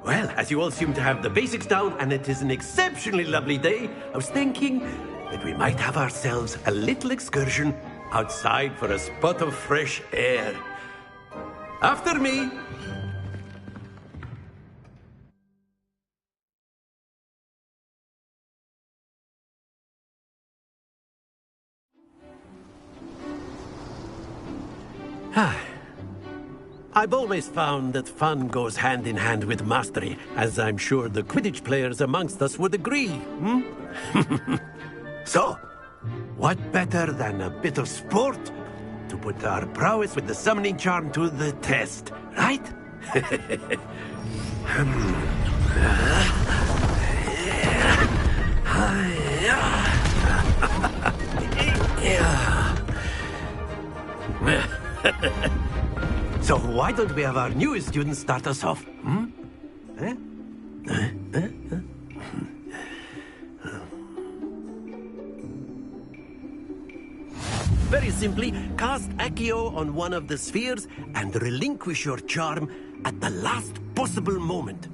Well, as you all seem to have the basics down, and it is an exceptionally lovely day, I was thinking that we might have ourselves a little excursion outside for a spot of fresh air. After me. I've always found that fun goes hand in hand with mastery, as I'm sure the Quidditch players amongst us would agree. So, what better than a bit of sport to put our prowess with the summoning charm to the test, right? So why don't we have our newest student start us off? Very simply, cast Accio on one of the spheres and relinquish your charm at the last possible moment.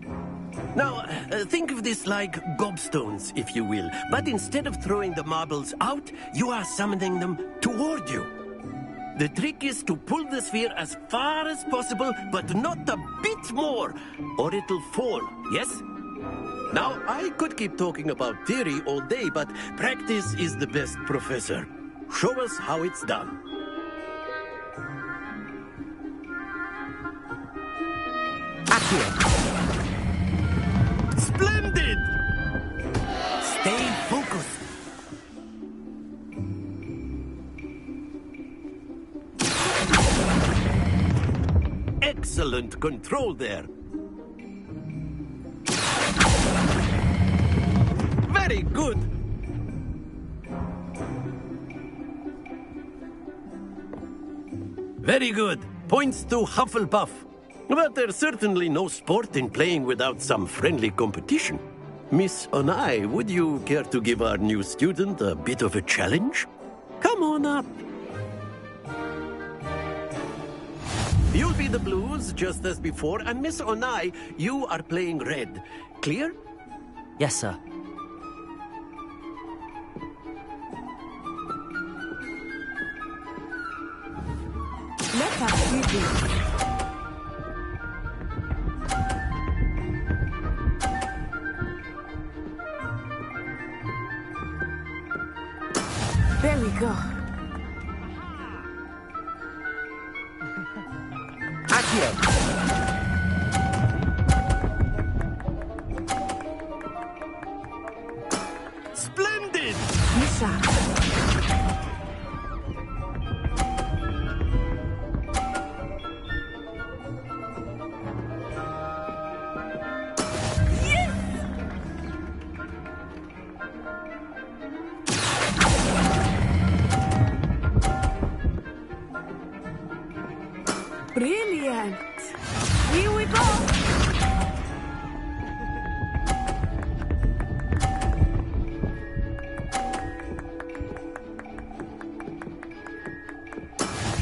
Now, think of this like gobstones, if you will. But instead of throwing the marbles out, you are summoning them toward you. The trick is to pull the sphere as far as possible, but not a bit more, or it'll fall, yes? Now, I could keep talking about theory all day, but practice is the best professor. Show us how it's done. Splendid! Stay focused. Excellent control there. Very good. Very good. Points to Hufflepuff. But there's certainly no sport in playing without some friendly competition. Miss Onai, would you care to give our new student a bit of a challenge? Come on up. You'll be the blues, just as before, and Miss Onai, you are playing red. Clear? Yes, sir. Let us see this. There we go. Accio! Splendid! Misha. Brilliant! Here we go!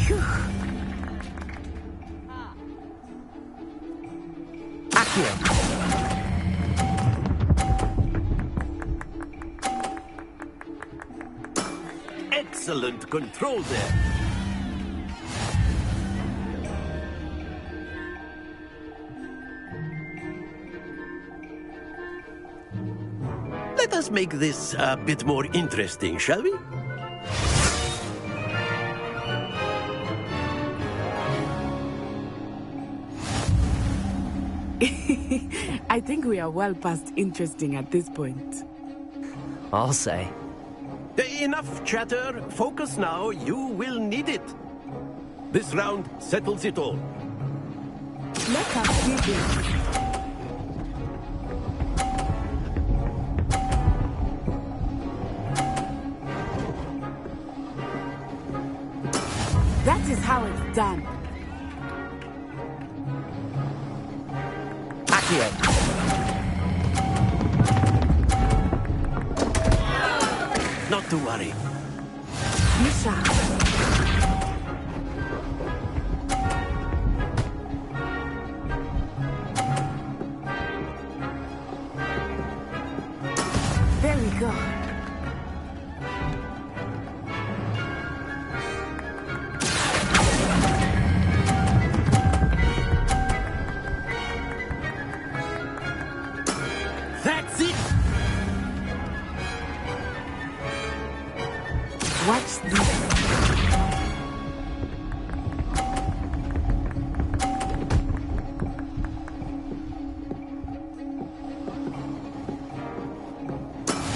Phew. Accio! Excellent control there. Let us make this a bit more interesting, shall we? I think we are well past interesting at this point. I'll say. Enough chatter. Focus now. You will need it. This round settles it all. Let us see this. That is how it's done. Accio! Not to worry. Misha. There we go. That's it! Watch this.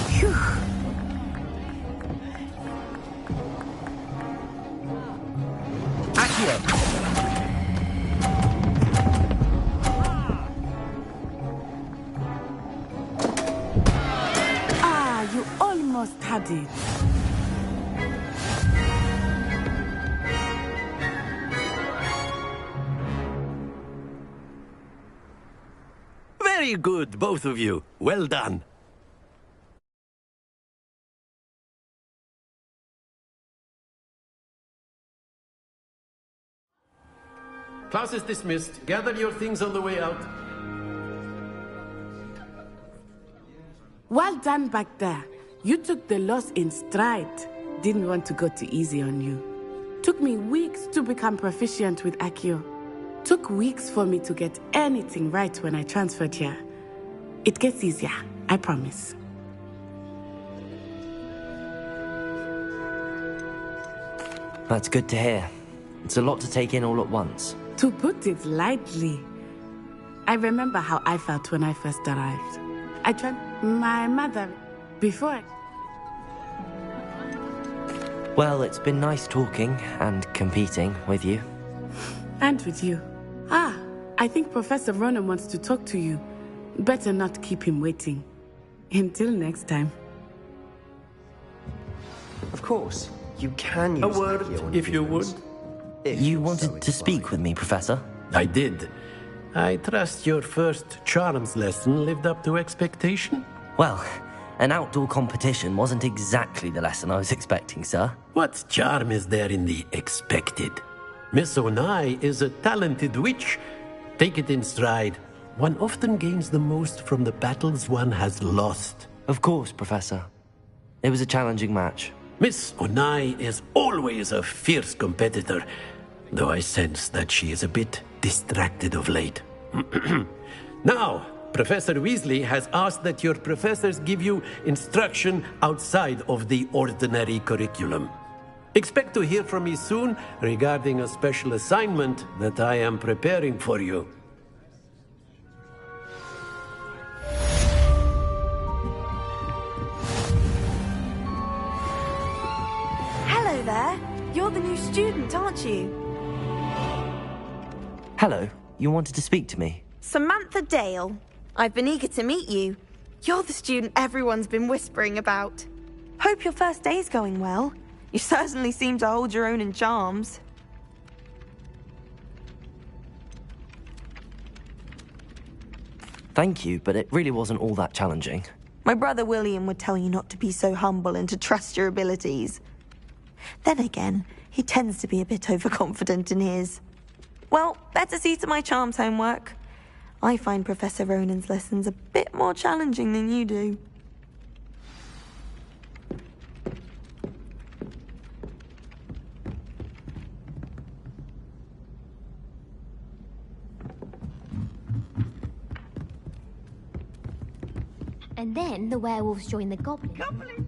Phew. Accio! Ah, you almost had it. Very good, both of you. Well done. Class is dismissed. Gather your things on the way out. Well done back there. You took the loss in stride. Didn't want to go too easy on you. Took me weeks to become proficient with Accio. Took weeks for me to get anything right when I transferred here. It gets easier, I promise. That's good to hear. It's a lot to take in all at once. To put it lightly, I remember how I felt when I first arrived. I told my mother before. Well, it's been nice talking and competing with you. And with you. I think Professor Ronan wants to talk to you. Better not keep him waiting. Until next time. Of course, you can use a word, if you would. You wanted to speak with me, Professor? I did. I trust your first charms lesson lived up to expectation? Well, an outdoor competition wasn't exactly the lesson I was expecting, sir. What charm is there in the expected? Miss Onai is a talented witch. Take it in stride. One often gains the most from the battles one has lost. Of course, Professor. It was a challenging match. Miss Onai is always a fierce competitor, though I sense that she is a bit distracted of late. Now, Professor Weasley has asked that your professors give you instruction outside of the ordinary curriculum. Expect to hear from me soon regarding a special assignment that I am preparing for you. Hello there. You're the new student, aren't you? Hello. You wanted to speak to me? Samantha Dale. I've been eager to meet you. You're the student everyone's been whispering about. Hope your first day's going well. You certainly seem to hold your own in charms. Thank you, but it really wasn't all that challenging. My brother William would tell you not to be so humble and to trust your abilities. Then again, he tends to be a bit overconfident in his. Well, better see to my charms homework. I find Professor Ronan's lessons a bit more challenging than you do. And then the werewolves join the goblins.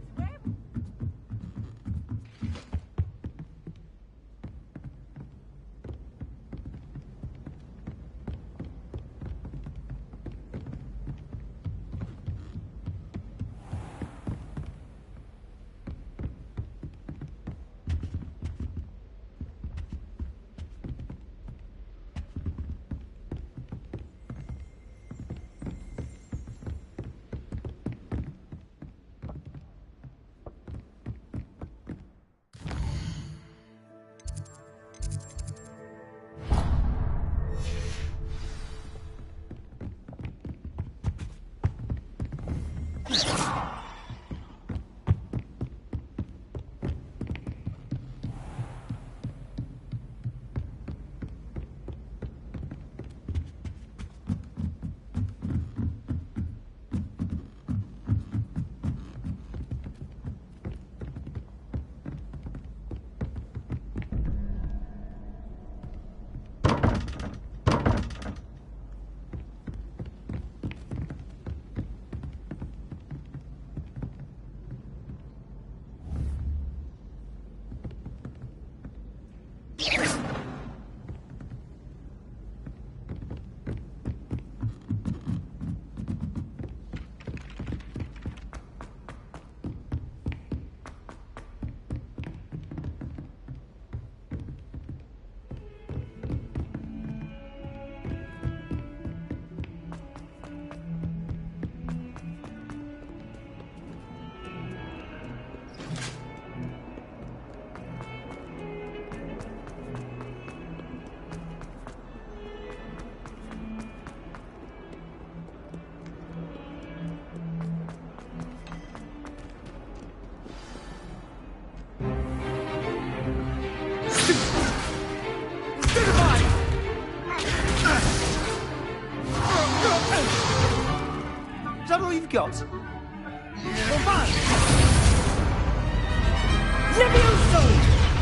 Is that all you've got?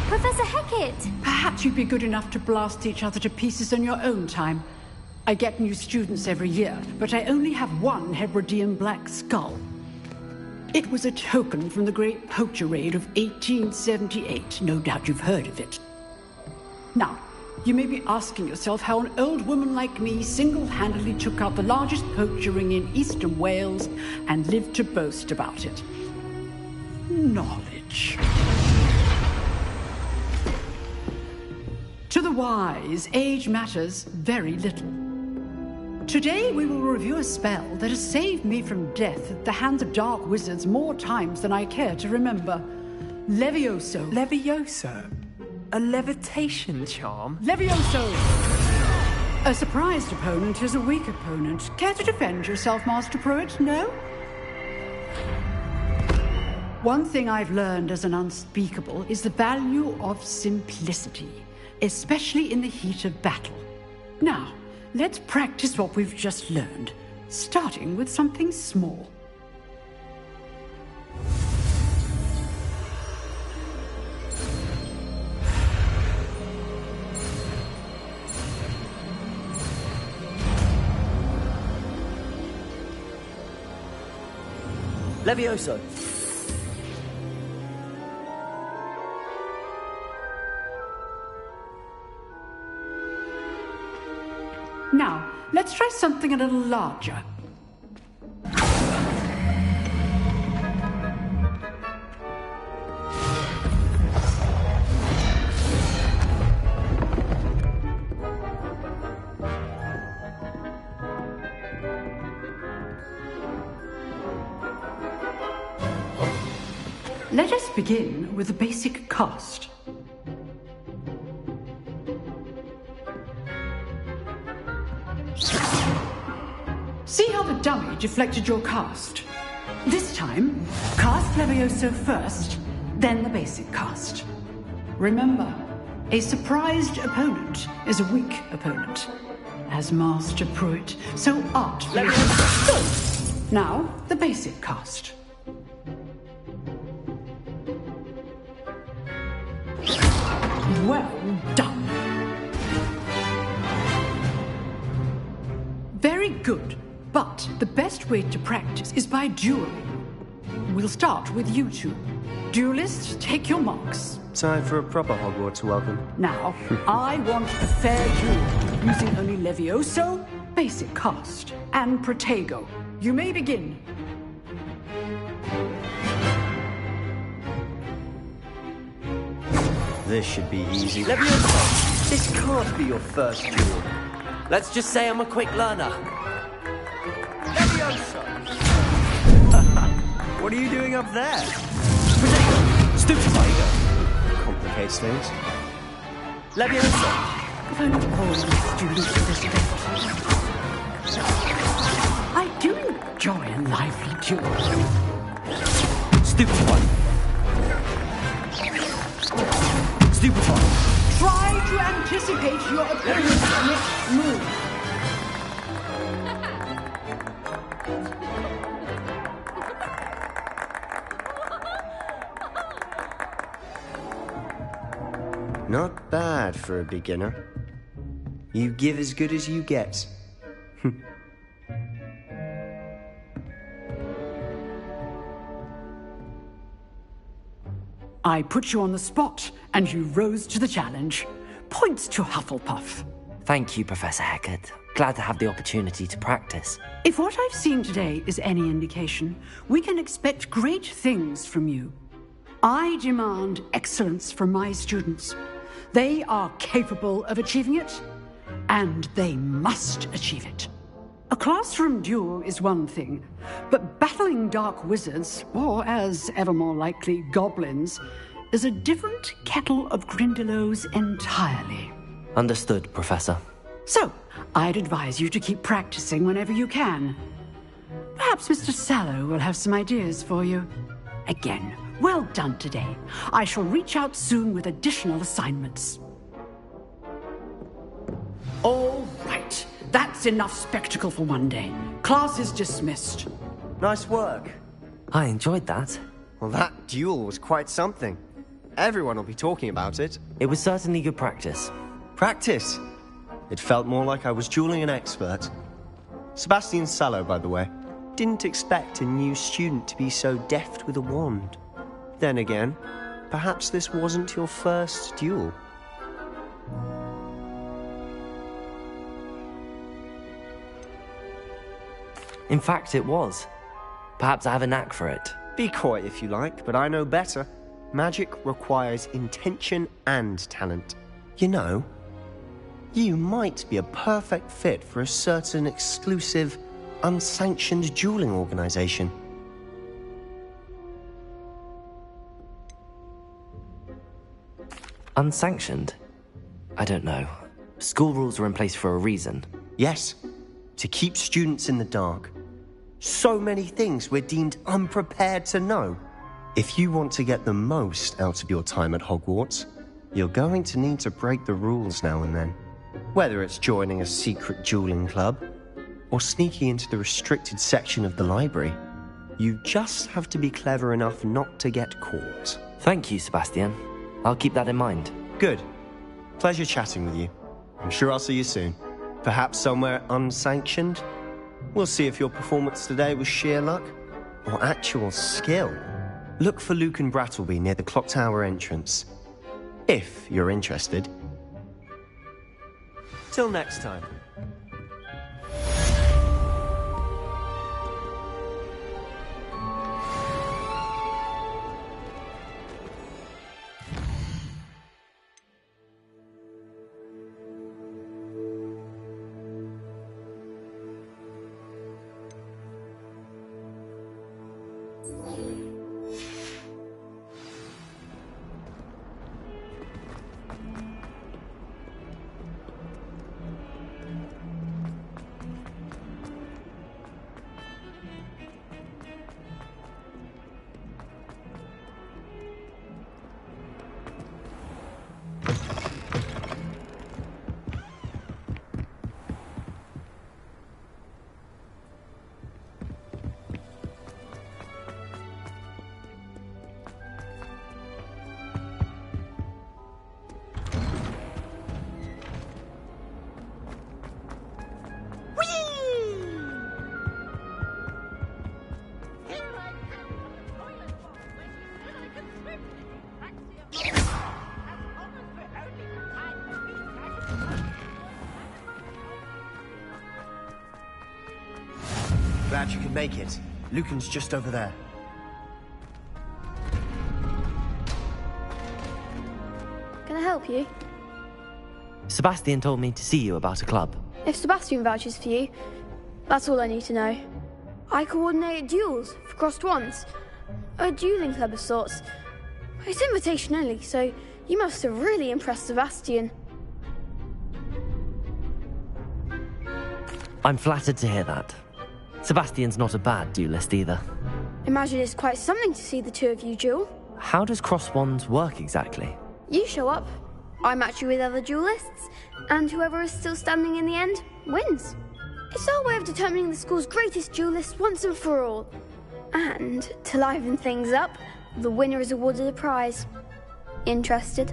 Professor Hecat! Perhaps you'd be good enough to blast each other to pieces on your own time. I get new students every year, but I only have one Hebridean black skull. It was a token from the Great Poacher Raid of 1878. No doubt you've heard of it. Now, You may be asking yourself how an old woman like me single-handedly took out the largest poacher ring in eastern Wales and lived to boast about it. Knowledge. To the wise, age matters very little. Today we will review a spell that has saved me from death at the hands of dark wizards more times than I care to remember. Levioso. Levioso? A levitation charm? Levioso! A surprised opponent is a weak opponent. Care to defend yourself, Master Pruitt? No? One thing I've learned as an unspeakable is the value of simplicity, especially in the heat of battle. Now, let's practice what we've just learned, starting with something small. Levioso. Now, let's try something a little larger. Let us begin with the basic cast. See how the dummy deflected your cast? This time, cast Levioso first, then the basic cast. Remember, a surprised opponent is a weak opponent. As Master Pruitt, so art Levioso. Now, the basic cast. Well done. Very good. But the best way to practice is by dueling. We'll start with you two. Duelists, take your marks. Time for a proper Hogwarts welcome. Now, I want a fair duel, using only Levioso, basic cast, and Protego. You may begin. This should be easy. Levioso! This can't be your first duel. Let's just say I'm a quick learner. Levioso! What are you doing up there? Stupefier! Complicates things. Levioso! If only all the students of this event. I do enjoy a lively duel. Stupefy! Stupefy! Try to anticipate your opponent's next move. Not bad for a beginner. You give as good as you get. I put you on the spot, and you rose to the challenge. Points to Hufflepuff. Thank you, Professor Hecat. Glad to have the opportunity to practice. If what I've seen today is any indication, we can expect great things from you. I demand excellence from my students. They are capable of achieving it, and they must achieve it. A classroom duel is one thing, but battling dark wizards, or as ever more likely, goblins, is a different kettle of Grindylows entirely. Understood, Professor. So, I'd advise you to keep practicing whenever you can. Perhaps Mr. Sallow will have some ideas for you. Again, well done today. I shall reach out soon with additional assignments. All right. That's enough spectacle for one day. Class is dismissed. Nice work. I enjoyed that. Well, that duel was quite something. Everyone will be talking about it. It was certainly good practice. Practice? It felt more like I was dueling an expert. Sebastian Sallow, by the way. Didn't expect a new student to be so deft with a wand. Then again, perhaps this wasn't your first duel. In fact, it was. Perhaps I have a knack for it. Be coy if you like, but I know better. Magic requires intention and talent. You know, you might be a perfect fit for a certain exclusive, unsanctioned dueling organization. Unsanctioned? I don't know. School rules are in place for a reason. Yes, to keep students in the dark. So many things we're deemed unprepared to know. If you want to get the most out of your time at Hogwarts, you're going to need to break the rules now and then. Whether it's joining a secret dueling club, or sneaking into the restricted section of the library, you just have to be clever enough not to get caught. Thank you, Sebastian. I'll keep that in mind. Good. Pleasure chatting with you. I'm sure I'll see you soon. Perhaps somewhere unsanctioned? We'll see if your performance today was sheer luck or actual skill. Look for Luke and Brattleby near the clock tower entrance. If you're interested. Till next time. Glad you could make it. Lucan's just over there. Can I help you? Sebastian told me to see you about a club. If Sebastian vouches for you, that's all I need to know. I coordinate duels for crossed wands. A dueling club of sorts. It's invitation only, so you must have really impressed Sebastian. I'm flattered to hear that. Sebastian's not a bad duelist either. Imagine it's quite something to see the two of you duel. How does cross wands work exactly? You show up, I match you with other duelists, and whoever is still standing in the end wins. It's our way of determining the school's greatest duelist once and for all. And to liven things up, the winner is awarded a prize. Interested?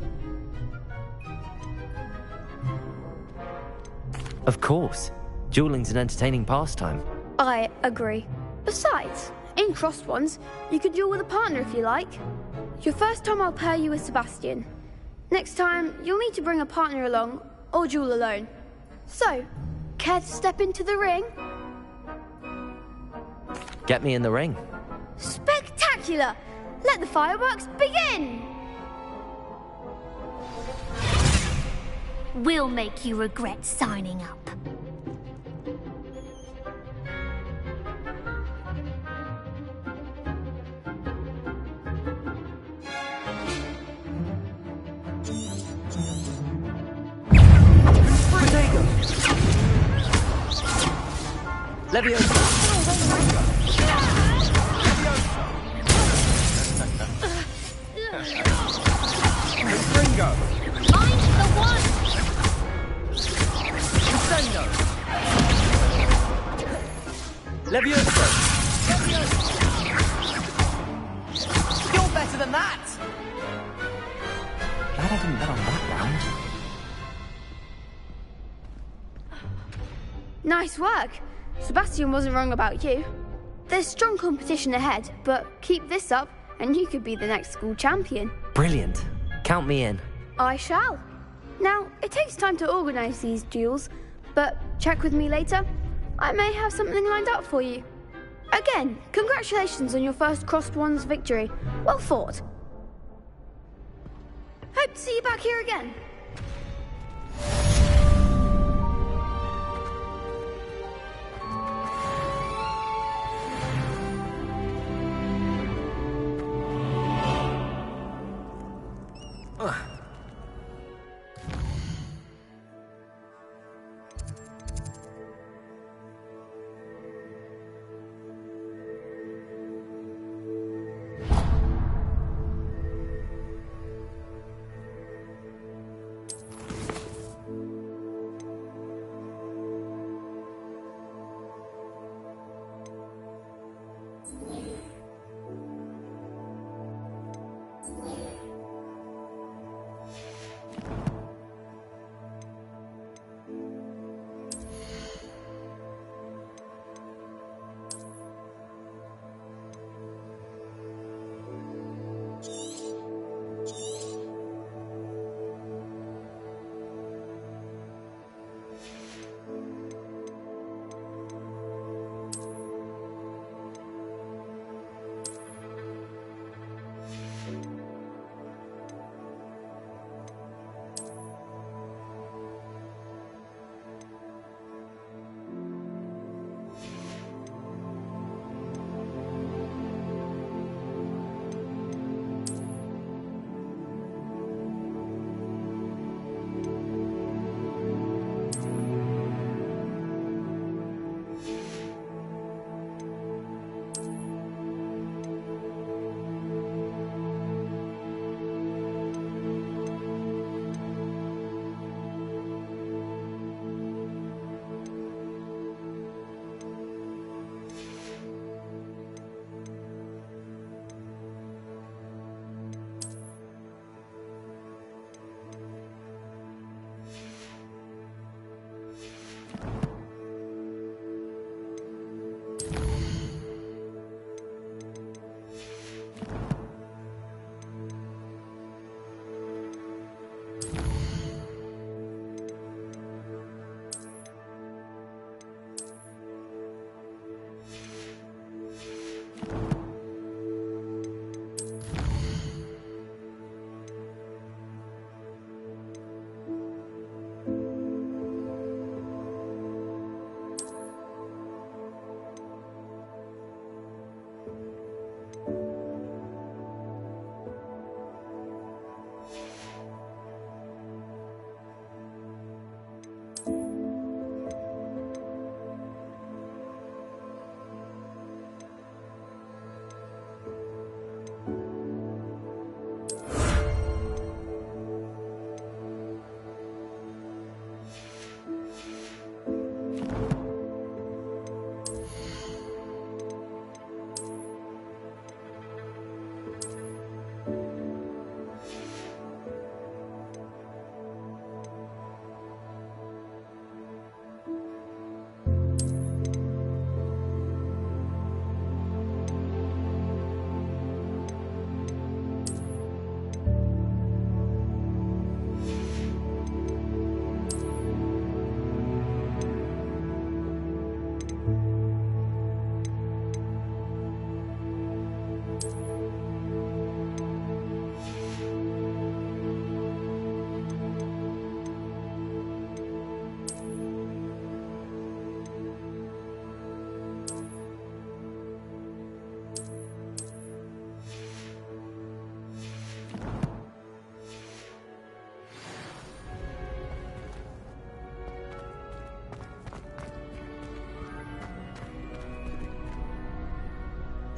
Of course. Dueling's an entertaining pastime. I agree. Besides, in crossed wands, you could duel with a partner if you like. Your first time I'll pair you with Sebastian. Next time, you'll need to bring a partner along, or duel alone. So, care to step into the ring? Get me in the ring. Spectacular! Let the fireworks begin! We'll make you regret signing up. Leviosa! Ringo! Mind the one! Incendio! Leviosa! You're better than that! Glad I didn't bet on that round. Nice work. Sebastian wasn't wrong about you. There's strong competition ahead, but keep this up and you could be the next school champion. Brilliant. Count me in. I shall. Now, it takes time to organise these duels, but check with me later. I may have something lined up for you. Again, congratulations on your first Crossed Ones victory. Well fought. Hope to see you back here again.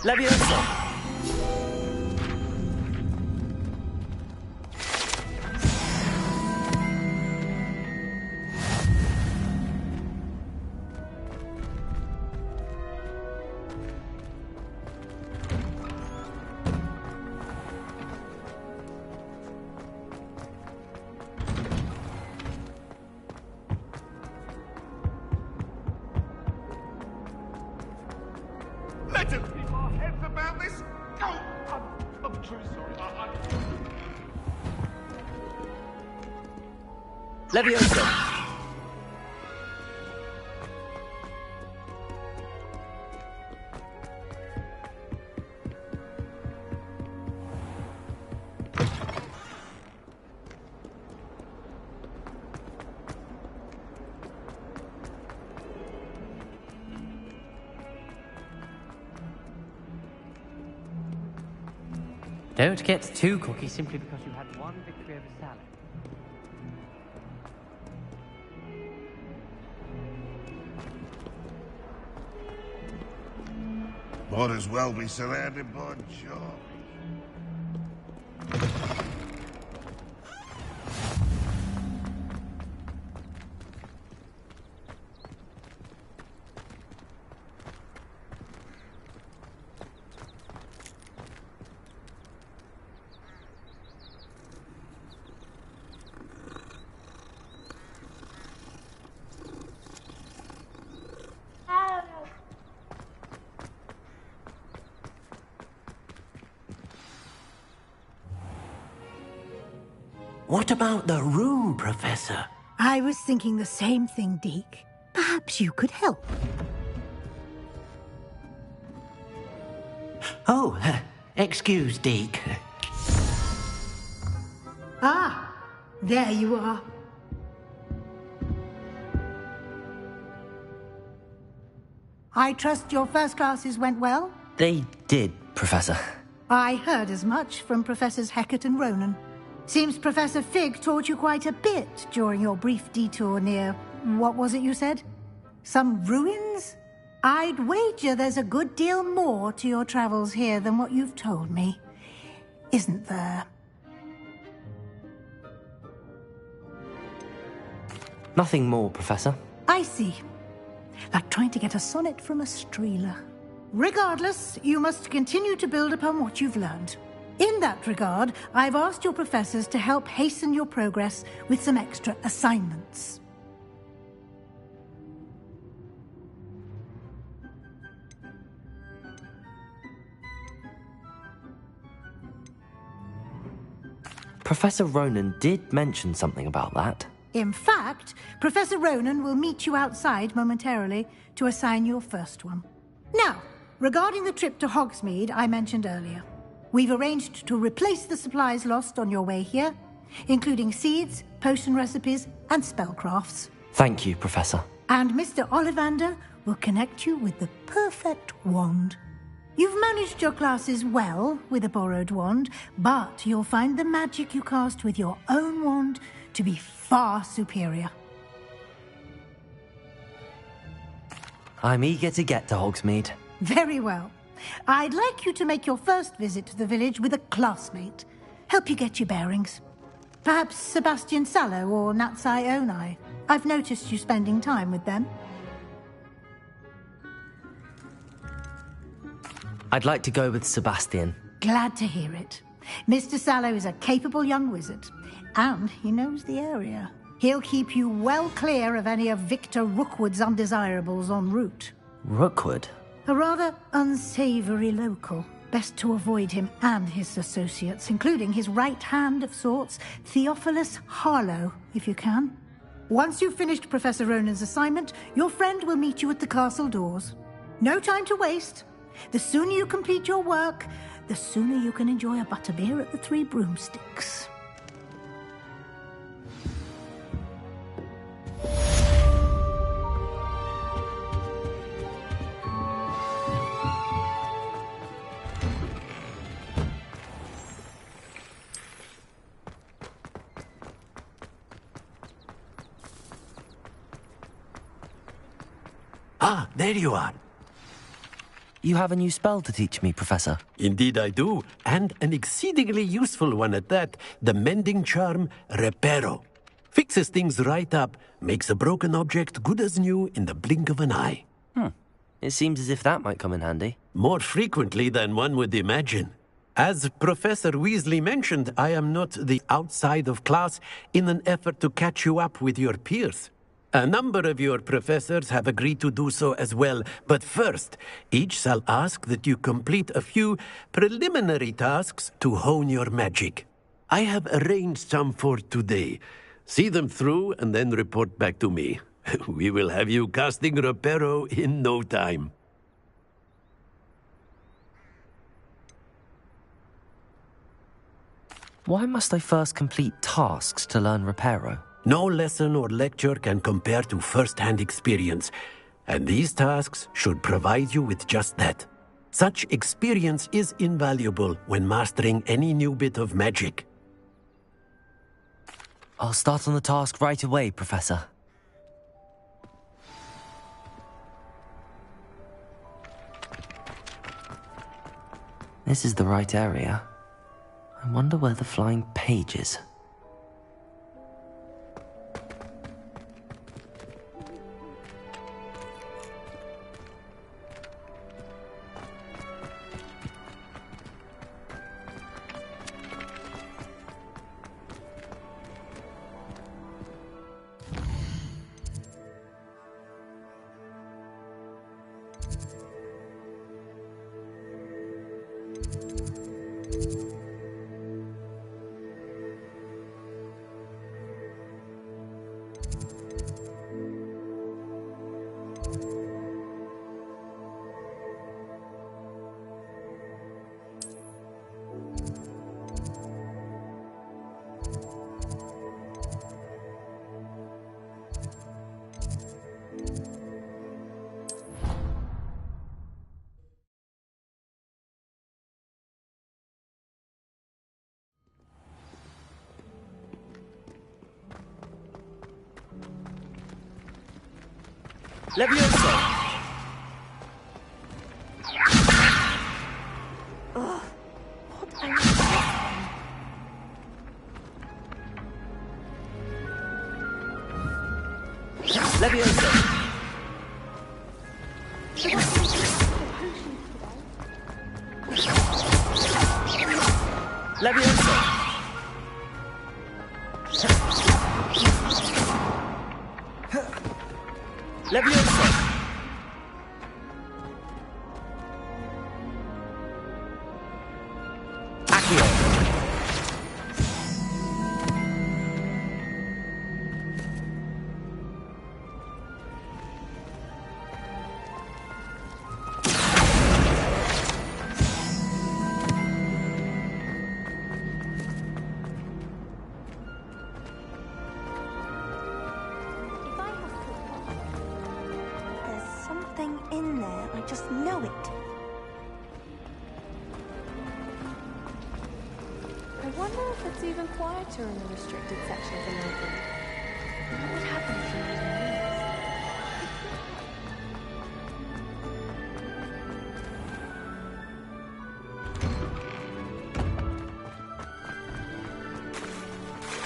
Leviosa! Let us keep our heads about this. Oh, I'm truly sorry. Leviosa! Don't get too cocky simply because you had one victory over Sally. Might as well be surrounded by jobs. What about the room, Professor? I was thinking the same thing, Deke. Perhaps you could help. Oh, excuse, Deke. Ah, there you are. I trust your first classes went well? They did, Professor. I heard as much from Professors Hecat and Ronan. Seems Professor Fig taught you quite a bit during your brief detour near... what was it you said? Some ruins? I'd wager there's a good deal more to your travels here than what you've told me. Isn't there? Nothing more, Professor. I see. Like trying to get a sonnet from a streeler. Regardless, you must continue to build upon what you've learned. In that regard, I've asked your professors to help hasten your progress with some extra assignments. Professor Ronan did mention something about that. In fact, Professor Ronan will meet you outside momentarily to assign your first one. Now, regarding the trip to Hogsmeade I mentioned earlier, we've arranged to replace the supplies lost on your way here, including seeds, potion recipes, and spellcrafts. Thank you, Professor. And Mr. Ollivander will connect you with the perfect wand. You've managed your classes well with a borrowed wand, but you'll find the magic you cast with your own wand to be far superior. I'm eager to get to Hogsmeade. Very well. I'd like you to make your first visit to the village with a classmate. Help you get your bearings. Perhaps Sebastian Sallow or Natsai Onai. I've noticed you spending time with them. I'd like to go with Sebastian. Glad to hear it. Mr. Sallow is a capable young wizard, and he knows the area. He'll keep you well clear of any of Victor Rookwood's undesirables en route. Rookwood? A rather unsavory local. Best to avoid him and his associates, including his right hand of sorts, Theophilus Harlow, if you can. Once you've finished Professor Ronan's assignment, your friend will meet you at the castle doors. No time to waste. The sooner you complete your work, the sooner you can enjoy a butterbeer at the Three Broomsticks. Ah, there you are. You have a new spell to teach me, Professor. Indeed I do, and an exceedingly useful one at that. The mending charm, Reparo. Fixes things right up, makes a broken object good as new in the blink of an eye. It seems as if that might come in handy. More frequently than one would imagine. As Professor Weasley mentioned, I am not the outside of class in an effort to catch you up with your peers. A number of your professors have agreed to do so as well, but first, each shall ask that you complete a few preliminary tasks to hone your magic. I have arranged some for today. See them through and then report back to me. We will have you casting Reparo in no time. Why must I first complete tasks to learn Reparo? No lesson or lecture can compare to first-hand experience, and these tasks should provide you with just that. Such experience is invaluable when mastering any new bit of magic. I'll start on the task right away, Professor. This is the right area. I wonder where the flying page is. Levioso! Ugh, what am I Levioso! Levioso! Levioso! Accio! There's something in there. I just know it. I wonder if it's even quieter in the restricted section of the library. What would happen if you made a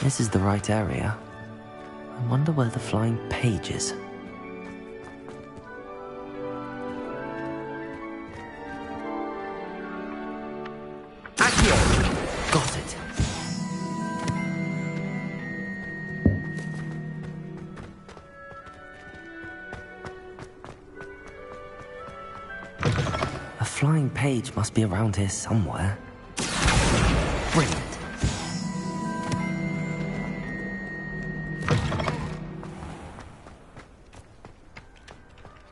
This is the right area. I wonder where the flying page is. Accio! Got it. A flying page must be around here somewhere. Brilliant.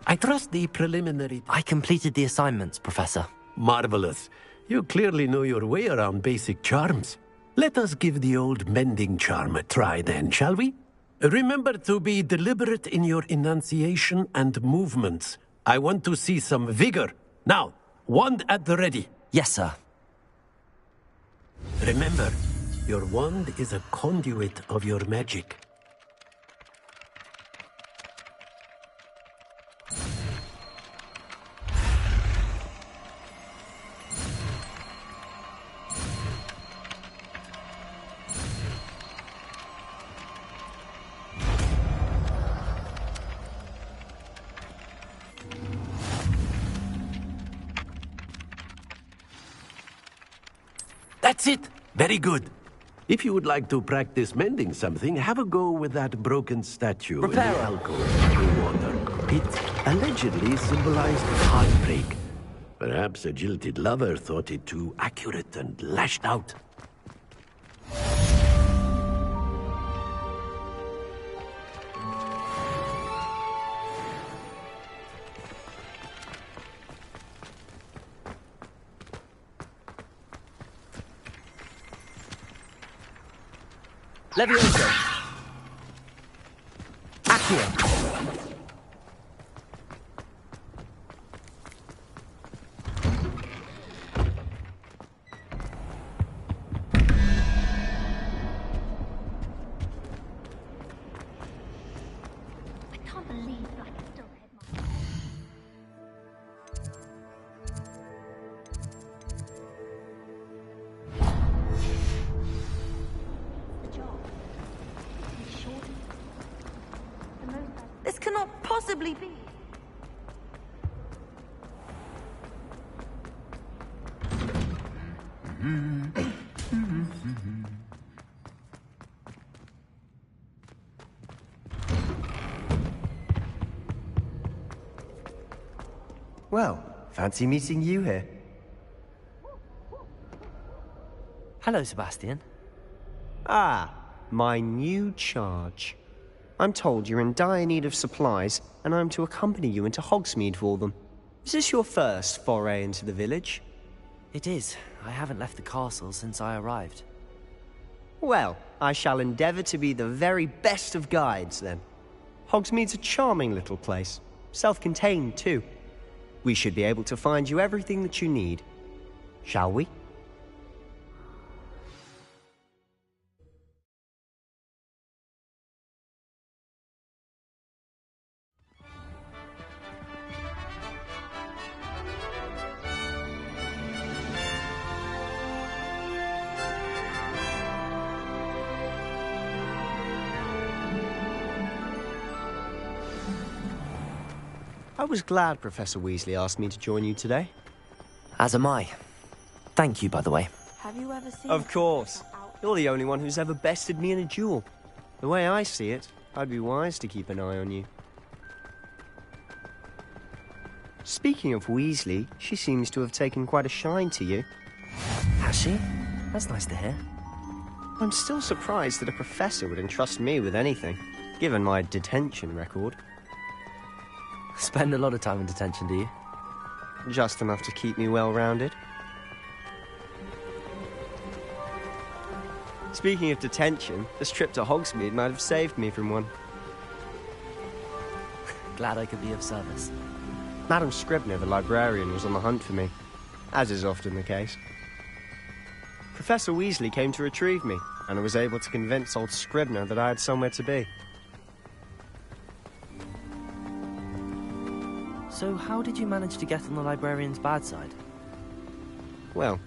I trust the preliminary... I completed the assignments, Professor. Marvelous. You clearly know your way around basic charms. Let us give the old mending charm a try then, shall we? Remember to be deliberate in your enunciation and movements. I want to see some vigor. Now, wand at the ready. Yes, sir. Remember, your wand is a conduit of your magic. That's it! Very good. If you would like to practice mending something, have a go with that broken statue in the alcove of the water. It allegedly symbolized heartbreak. Perhaps a jilted lover thought it too accurate and lashed out. Levioso! Accio! can't believe Black is still the headmaster. The job. He's short. The most This cannot possibly be. Well, fancy meeting you here. Hello, Sebastian. Ah, my new charge. I'm told you're in dire need of supplies, and I'm to accompany you into Hogsmeade for them. Is this your first foray into the village? It is. I haven't left the castle since I arrived. Well, I shall endeavour to be the very best of guides, then. Hogsmeade's a charming little place. Self-contained, too. We should be able to find you everything that you need. Shall we? I was glad Professor Weasley asked me to join you today. As am I. Thank you, by the way. Have you ever seen... Of course. You're the only one who's ever bested me in a duel. The way I see it, I'd be wise to keep an eye on you. Speaking of Weasley, she seems to have taken quite a shine to you. Has she? That's nice to hear. I'm still surprised that a professor would entrust me with anything, given my detention record. Spend a lot of time in detention, do you? Just enough to keep me well-rounded. Speaking of detention, this trip to Hogsmeade might have saved me from one. Glad I could be of service. Madam Scribner, the librarian, was on the hunt for me, as is often the case. Professor Weasley came to retrieve me, and I was able to convince old Scribner that I had somewhere to be. So how did you manage to get on the librarian's bad side? Well,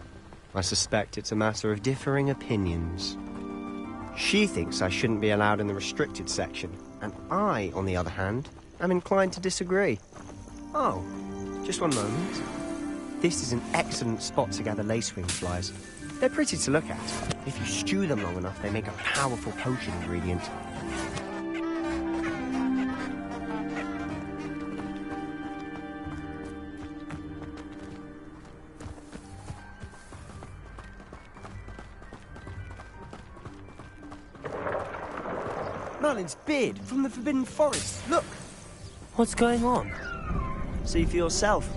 I suspect it's a matter of differing opinions. She thinks I shouldn't be allowed in the restricted section, and I, on the other hand, am inclined to disagree. Oh, just one moment. This is an excellent spot to gather lacewing flies. They're pretty to look at. If you stew them long enough, they make a powerful potion ingredient. Merlin's beard from the Forbidden Forest. Look! What's going on? See for yourself.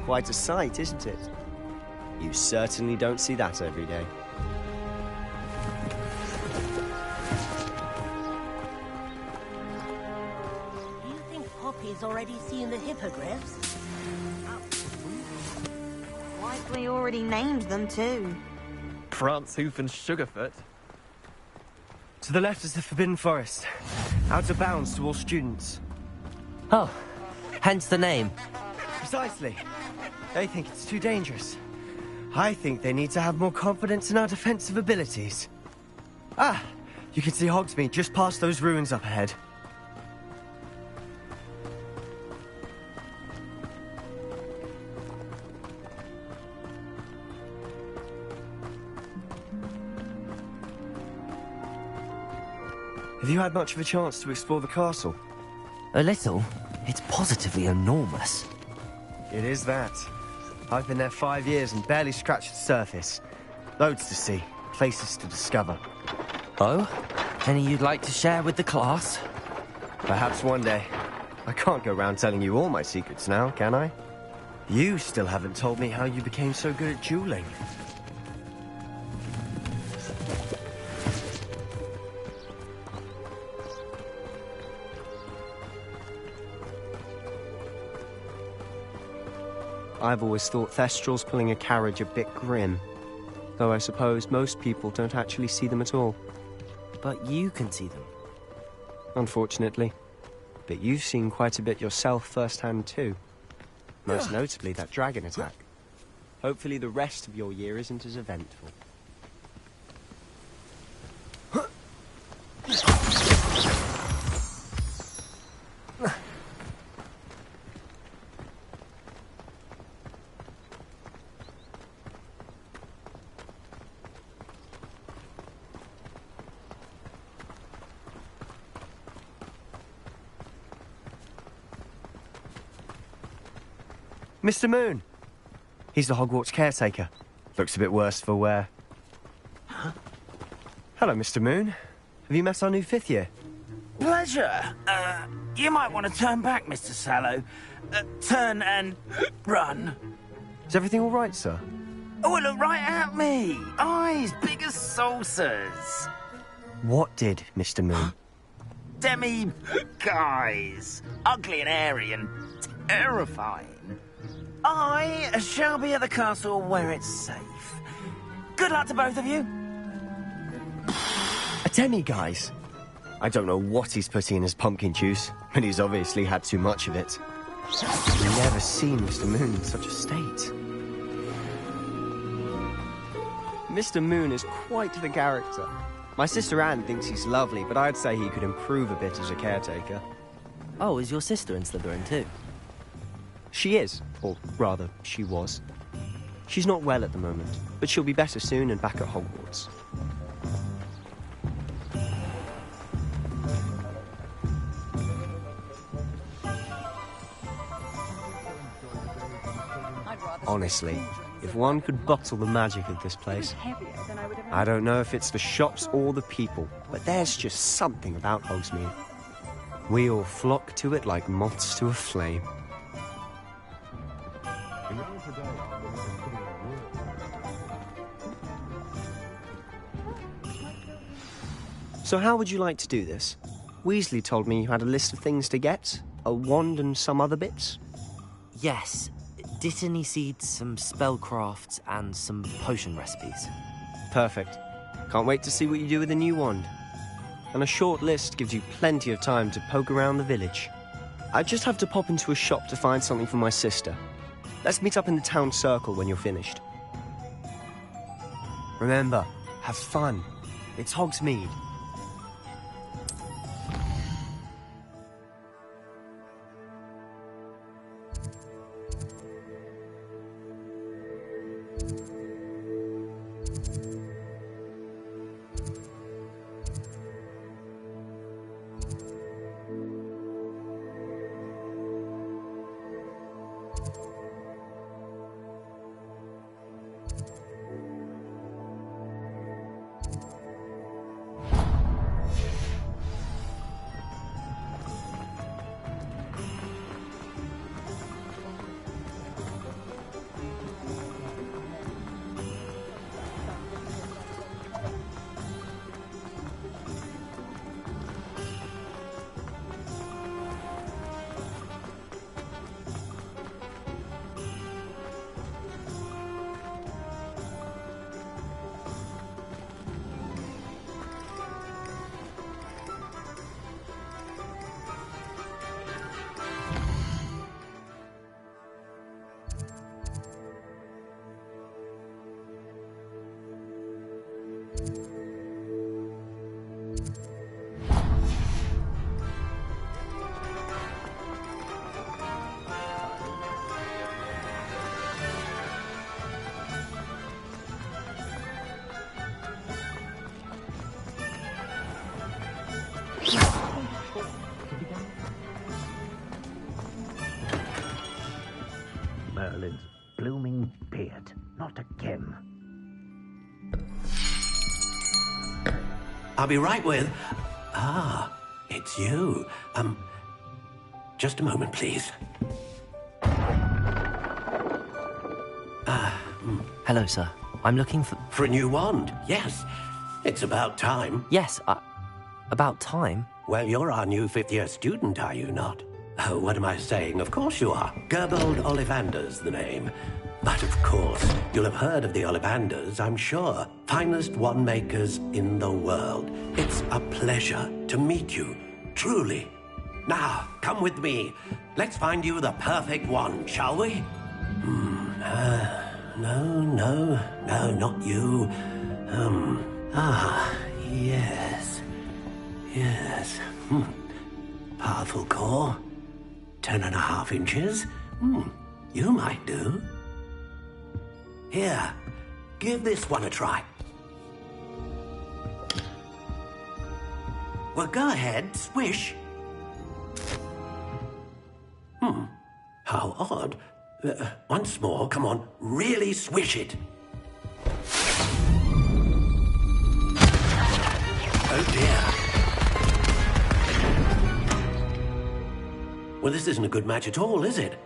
Quite a sight, isn't it? You certainly don't see that every day. Do you think Poppy's already seen the hippogriffs? Likely already named them too. Prance, Hoof and Sugarfoot. To the left is the Forbidden Forest. Out of bounds to all students. Oh, hence the name. Precisely. They think it's too dangerous. I think they need to have more confidence in our defensive abilities. Ah, you can see Hogsmeade just past those ruins up ahead. Have you had much of a chance to explore the castle? A little. It's positively enormous. It is that. I've been there 5 years and barely scratched the surface. Loads to see, places to discover. Oh? Any you'd like to share with the class? Perhaps one day. I can't go around telling you all my secrets now, can I? You still haven't told me how you became so good at dueling. I've always thought Thestrals pulling a carriage a bit grim. Though I suppose most people don't actually see them at all. But you can see them. Unfortunately. But you've seen quite a bit yourself firsthand too. Most notably that dragon attack. Hopefully the rest of your year isn't as eventful. Mr. Moon! He's the Hogwarts caretaker. Looks a bit worse for wear. Huh? Hello, Mr. Moon. Have you met our new 5th year? Pleasure. You might want to turn back, Mr. Sallow. Turn and run. Is everything all right, sir? Oh, look right at me. Eyes big as saucers. What did, Mr. Moon? Demi guys. Ugly and hairy and terrifying. I shall be at the castle where it's safe. Good luck to both of you. A demi-guise? I don't know what he's putting in his pumpkin juice, but he's obviously had too much of it. I've never seen Mr. Moon in such a state. Mr. Moon is quite the character. My sister Anne thinks he's lovely, but I'd say he could improve a bit as a caretaker. Oh, is your sister in Slytherin too? She is, or rather, she was. She's not well at the moment, but she'll be better soon and back at Hogwarts. Honestly, if one could bottle the magic of this place. I don't know if it's the shops or the people, but there's just something about Hogsmeade. We all flock to it like moths to a flame. So how would you like to do this? Weasley told me you had a list of things to get, a wand and some other bits. Yes. Dittany seeds, some spellcrafts, and some potion recipes. Perfect. Can't wait to see what you do with the new wand. And a short list gives you plenty of time to poke around the village. I just have to pop into a shop to find something for my sister. Let's meet up in the town circle when you're finished. Remember, have fun. It's Hogsmeade. Merlin's blooming beard. Not again. I'll be right with... Ah, it's you. Just a moment, please. Hello, sir. I'm looking for... For a new wand, yes. It's about time. Yes, about time? Well, you're our new 5th-year student, are you not? Oh, what am I saying? Of course you are. Gerbold Ollivander's the name. But of course, you'll have heard of the Ollivanders, I'm sure. Finest wand makers in the world. It's a pleasure to meet you, truly. Now, come with me. Let's find you the perfect wand, shall we? No, not you. Yes. Powerful core. 10.5 inches. You might do. Here, give this one a try. Well, go ahead, swish. How odd. Once more, come on, really swish it. Oh dear. Well, this isn't a good match at all, is it?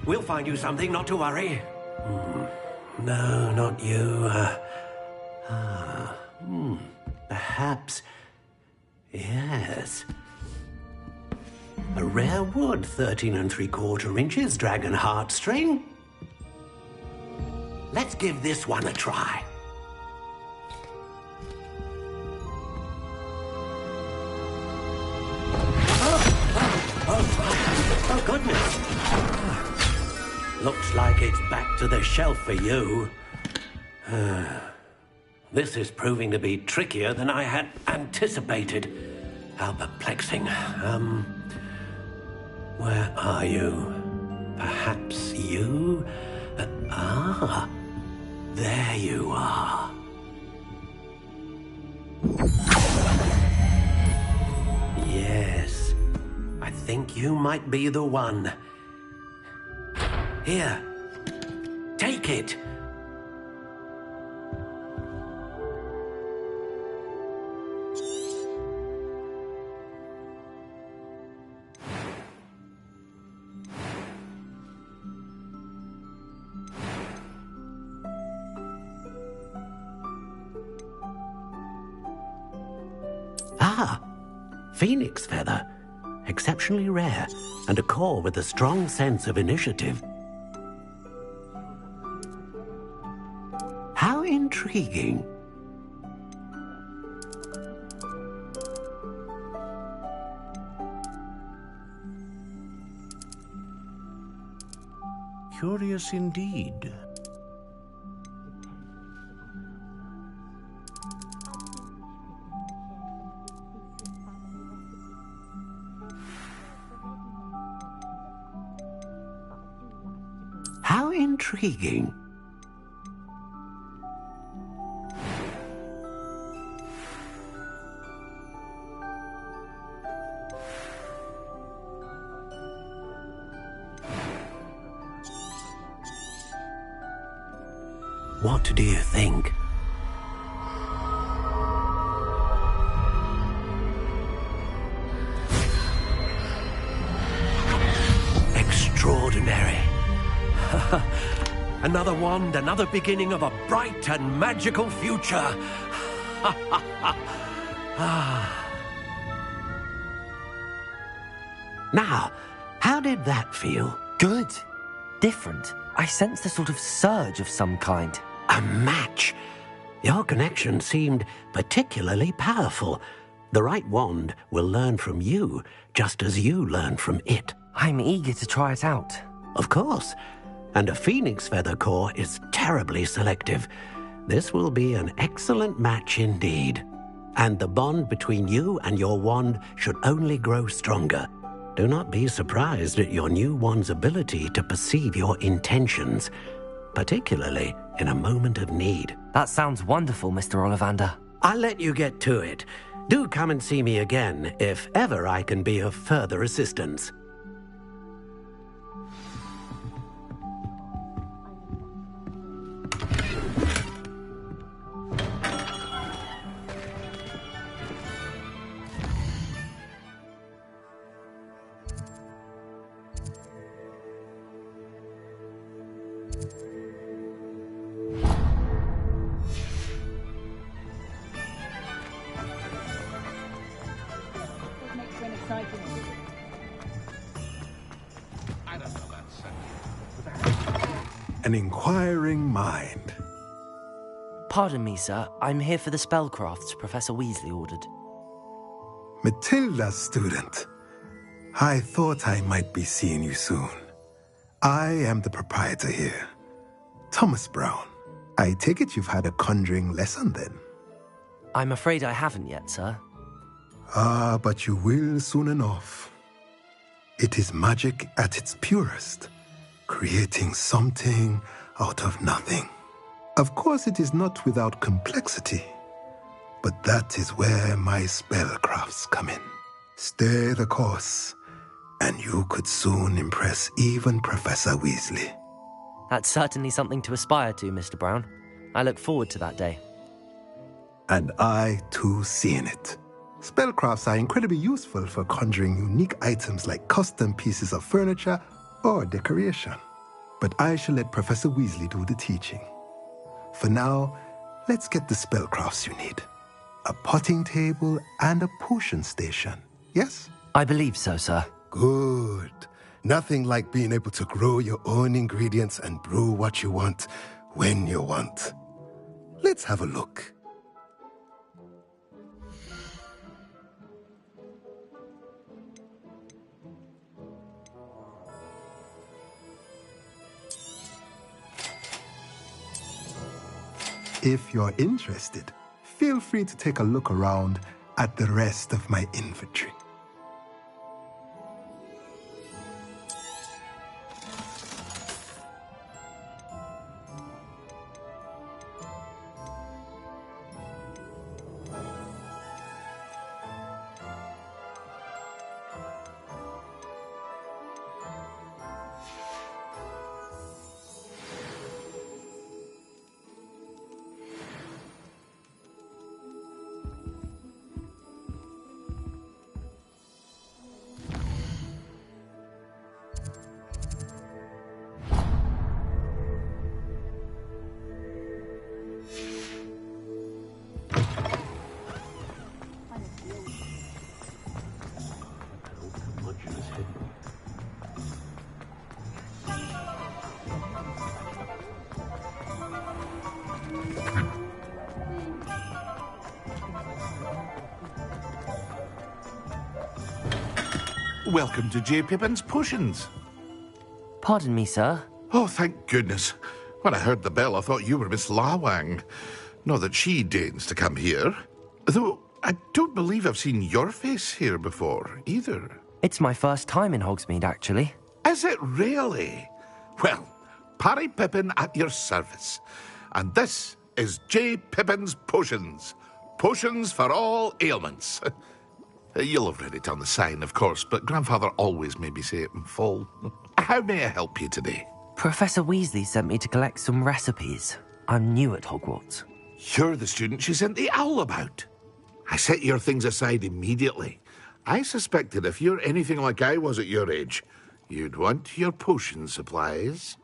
We'll find you something, not to worry. No, not you. Perhaps. Yes. A rare wood, 13 3/4 inches, dragon heartstring. Let's give this one a try. Oh, goodness. Looks like it's back to the shelf for you. This is proving to be trickier than I had anticipated. How perplexing. Where are you? Perhaps you? There you are. Yes, I think you might be the one. Here, take it. Phoenix feather. Exceptionally rare, and a core with a strong sense of initiative. How intriguing. Curious indeed. How intriguing. What do you think? Extraordinary. Another wand, another beginning of a bright and magical future. Now, how did that feel? Good. Different. I sensed a sort of surge of some kind. A match. Your connection seemed particularly powerful. The right wand will learn from you, just as you learn from it. I'm eager to try it out. Of course. And a phoenix feather core is terribly selective. This will be an excellent match indeed. And the bond between you and your wand should only grow stronger. Do not be surprised at your new wand's ability to perceive your intentions, particularly in a moment of need. That sounds wonderful, Mr. Ollivander. I'll let you get to it. Do come and see me again if ever I can be of further assistance. An inquiring mind. Pardon me, sir. I'm here for the spellcrafts Professor Weasley ordered. Matilda's student. I thought I might be seeing you soon. I am the proprietor here, Thomas Brown. I take it you've had a conjuring lesson then? I'm afraid I haven't yet, sir. Ah, but you will soon enough. It is magic at its purest, creating something out of nothing. Of course, it is not without complexity, but that is where my spellcrafts come in. Stay the course, and you could soon impress even Professor Weasley. That's certainly something to aspire to, Mr. Brown. I look forward to that day. And I, too, see in it. Spellcrafts are incredibly useful for conjuring unique items like custom pieces of furniture or decoration. But I shall let Professor Weasley do the teaching. For now, let's get the spellcrafts you need. A potting table and a potion station, yes? I believe so, sir. Good. Nothing like being able to grow your own ingredients and brew what you want when you want. Let's have a look. If you're interested, feel free to take a look around at the rest of my inventory. Welcome to J. Pippin's Potions. Pardon me, sir. Oh, thank goodness. When I heard the bell, I thought you were Miss Lawang. Not that she deigns to come here. Though, I don't believe I've seen your face here before, either. It's my first time in Hogsmeade, actually. Is it really? Well, Parry Pippin at your service. And this is J. Pippin's Potions. Potions for all ailments. You'll have read it on the sign, of course, but Grandfather always made me say it in full. How may I help you today? Professor Weasley sent me to collect some recipes. I'm new at Hogwarts. You're the student she sent the owl about. I set your things aside immediately. I suspected if you're anything like I was at your age, you'd want your potion supplies.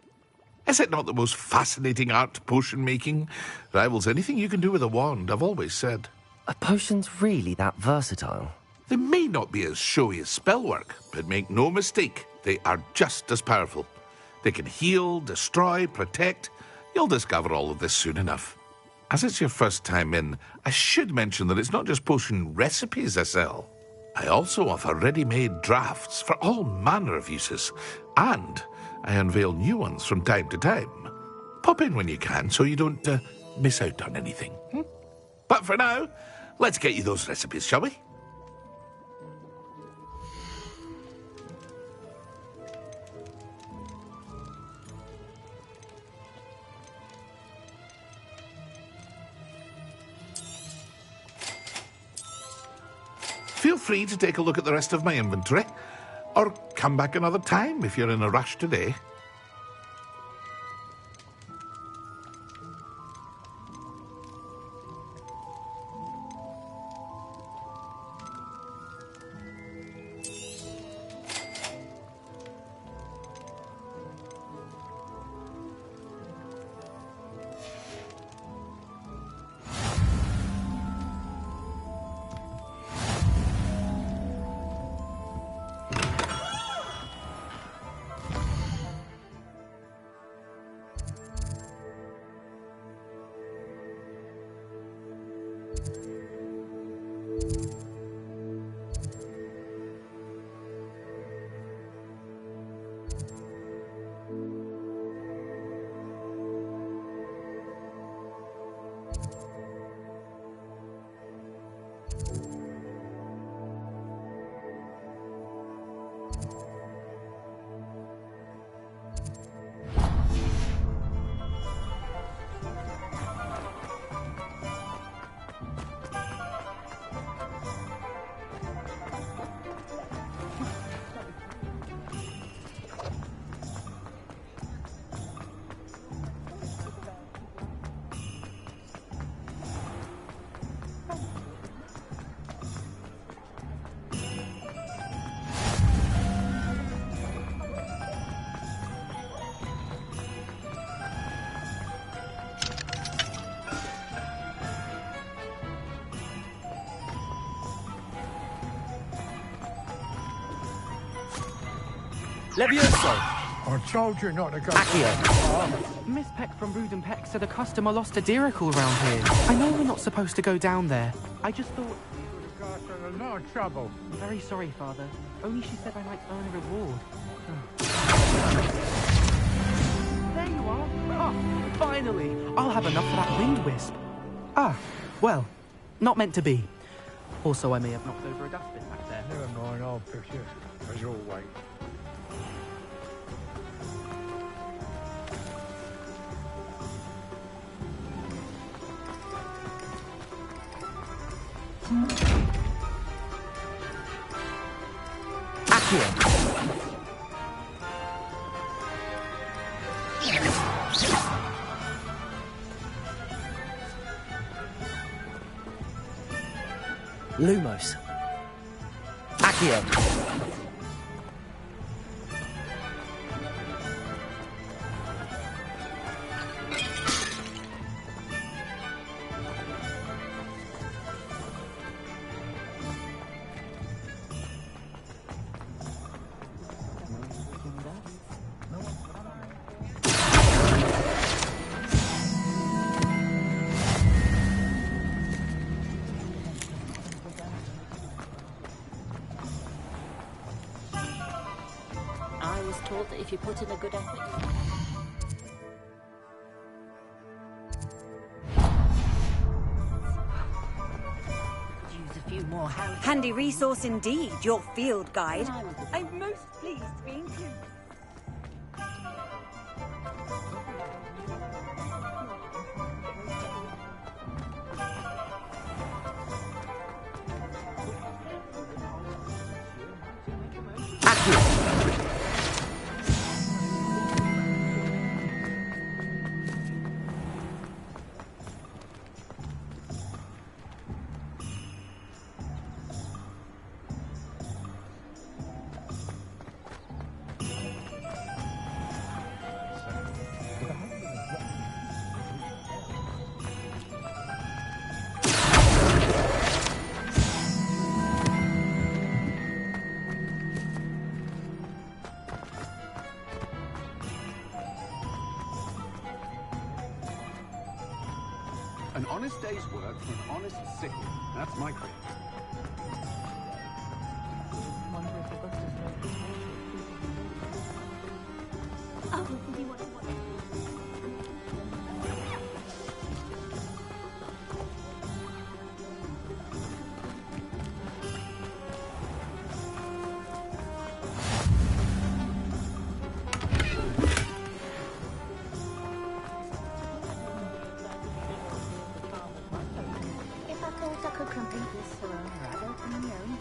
Is it not the most fascinating art, potion making? Rivals anything you can do with a wand, I've always said. Are potions really that versatile? They may not be as showy as spellwork, but make no mistake, they are just as powerful. They can heal, destroy, protect. You'll discover all of this soon enough. As it's your first time in, I should mention that it's not just potion recipes I sell. I also offer ready-made drafts for all manner of uses, and I unveil new ones from time to time. Pop in when you can so you don't miss out on anything. But for now, let's get you those recipes, shall we? Feel free to take a look at the rest of my inventory, or come back another time if you're in a rush today. Levioso! I told you not to go. Accio! Miss Peck from Brood and Peck said a customer lost a deeracle round here. I know we're not supposed to go down there. I just thought... Got in a lot of trouble. I'm very sorry, Father. Only she said I might earn a reward. There you are! Ah, finally! I'll have enough for that wind wisp. Ah, well, not meant to be. Also, I may have knocked over a dustbin back there. Never mind, I'll fix it. As always. Lumos. Accio. I was told that if you put in a good effort... Use a few more hands. Handy resource indeed, your field guide. I'm most pleased to be included. An honest day's work for an honest sickle. That's my creed. If I thought I could complete this for a rather unknown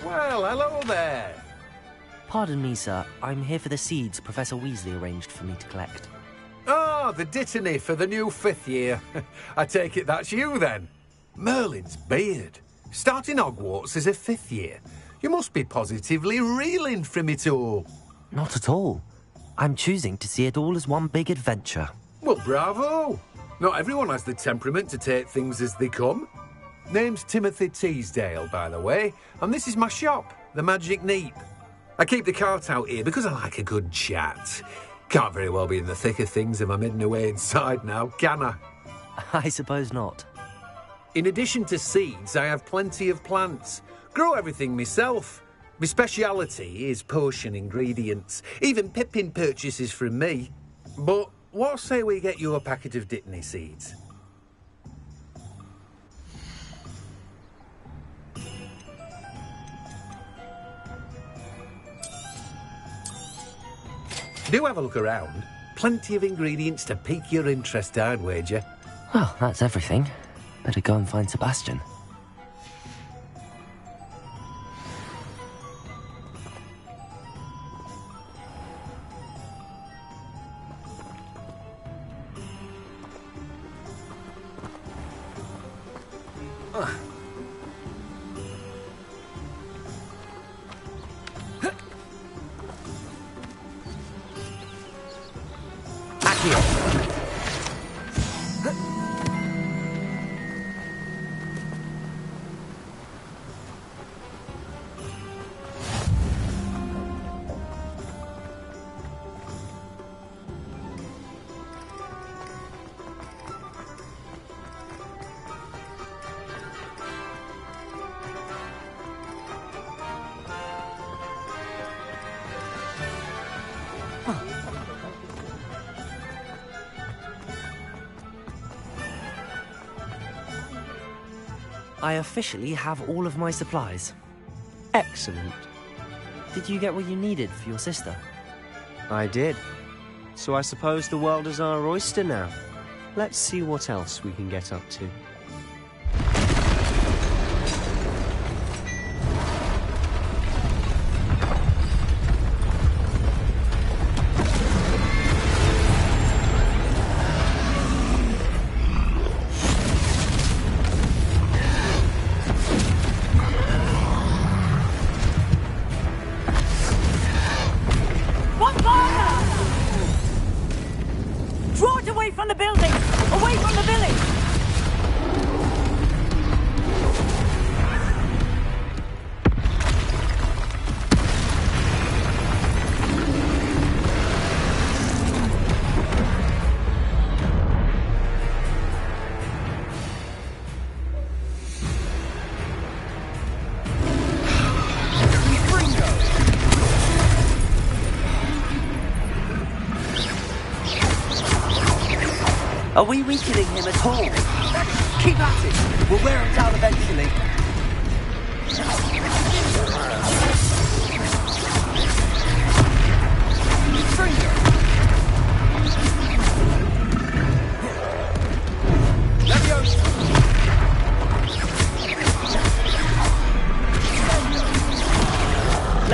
Well, hello there. Pardon me, sir. I'm here for the seeds Professor Weasley arranged for me to collect. Ah, the dittany for the new 5th year. I take it that's you, then. Merlin's beard. Starting Hogwarts as a 5th year. You must be positively reeling from it all. Not at all. I'm choosing to see it all as one big adventure. Well, bravo. Not everyone has the temperament to take things as they come. Name's Timothy Teasdale, by the way, and this is my shop, the Magic Neep. I keep the cart out here because I like a good chat. Can't very well be in the thick of things if I'm hidden away inside now, can I? I suppose not. In addition to seeds, I have plenty of plants. Grow everything myself. My speciality is potion ingredients. Even Pippin purchases from me. But what say we get you a packet of Dittany seeds? Do have a look around. Plenty of ingredients to pique your interest, I'd wager. Well, that's everything. Better go and find Sebastian. I officially have all of my supplies. Excellent. Did you get what you needed for your sister? I did. So I suppose the world is our oyster now. Let's see what else we can get up to. Are we weakening him at all? Keep at it! We'll wear him down eventually.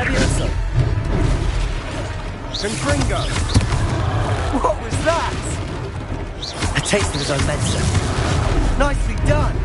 Leviosa! Confringo! What was that? A taste of his own medicine. Nicely done!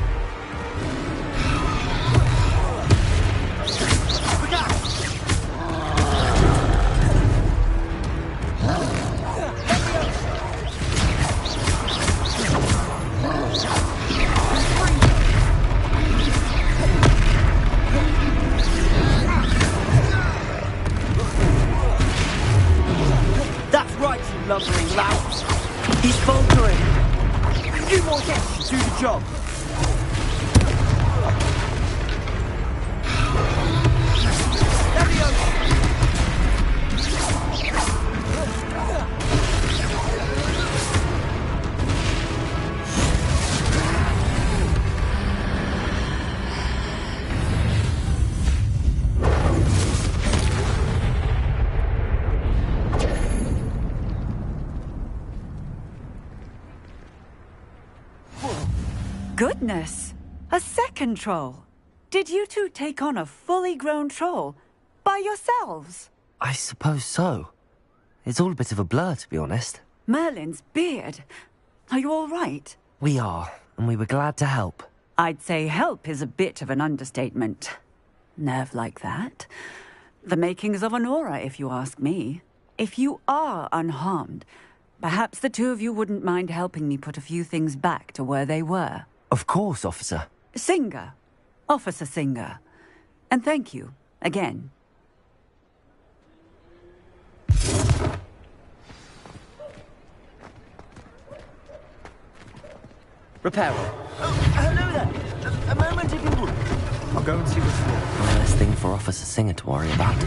goodness! A second troll! Did you two take on a fully grown troll? By yourselves? I suppose so. It's all a bit of a blur, to be honest. Merlin's beard. Are you all right? We are, and we were glad to help. I'd say help is a bit of an understatement. Nerve like that. The makings of an aura, if you ask me. If you are unharmed, perhaps the two of you wouldn't mind helping me put a few things back to where they were. Of course, officer. Singer. Officer Singer. And thank you, again. Repairer. Oh, hello there. A moment if you would. I'll go and see what's wrong. One less thing for Officer Singer to worry about.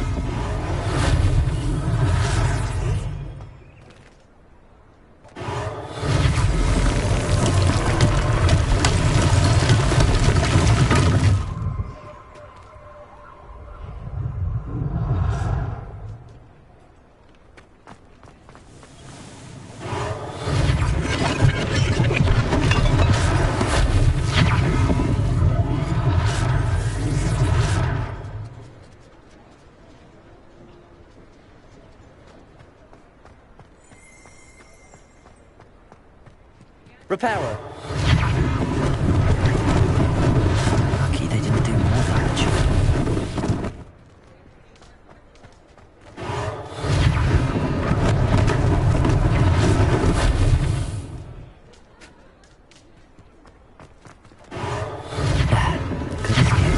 Repairer. Lucky they didn't do more damage. Good as new.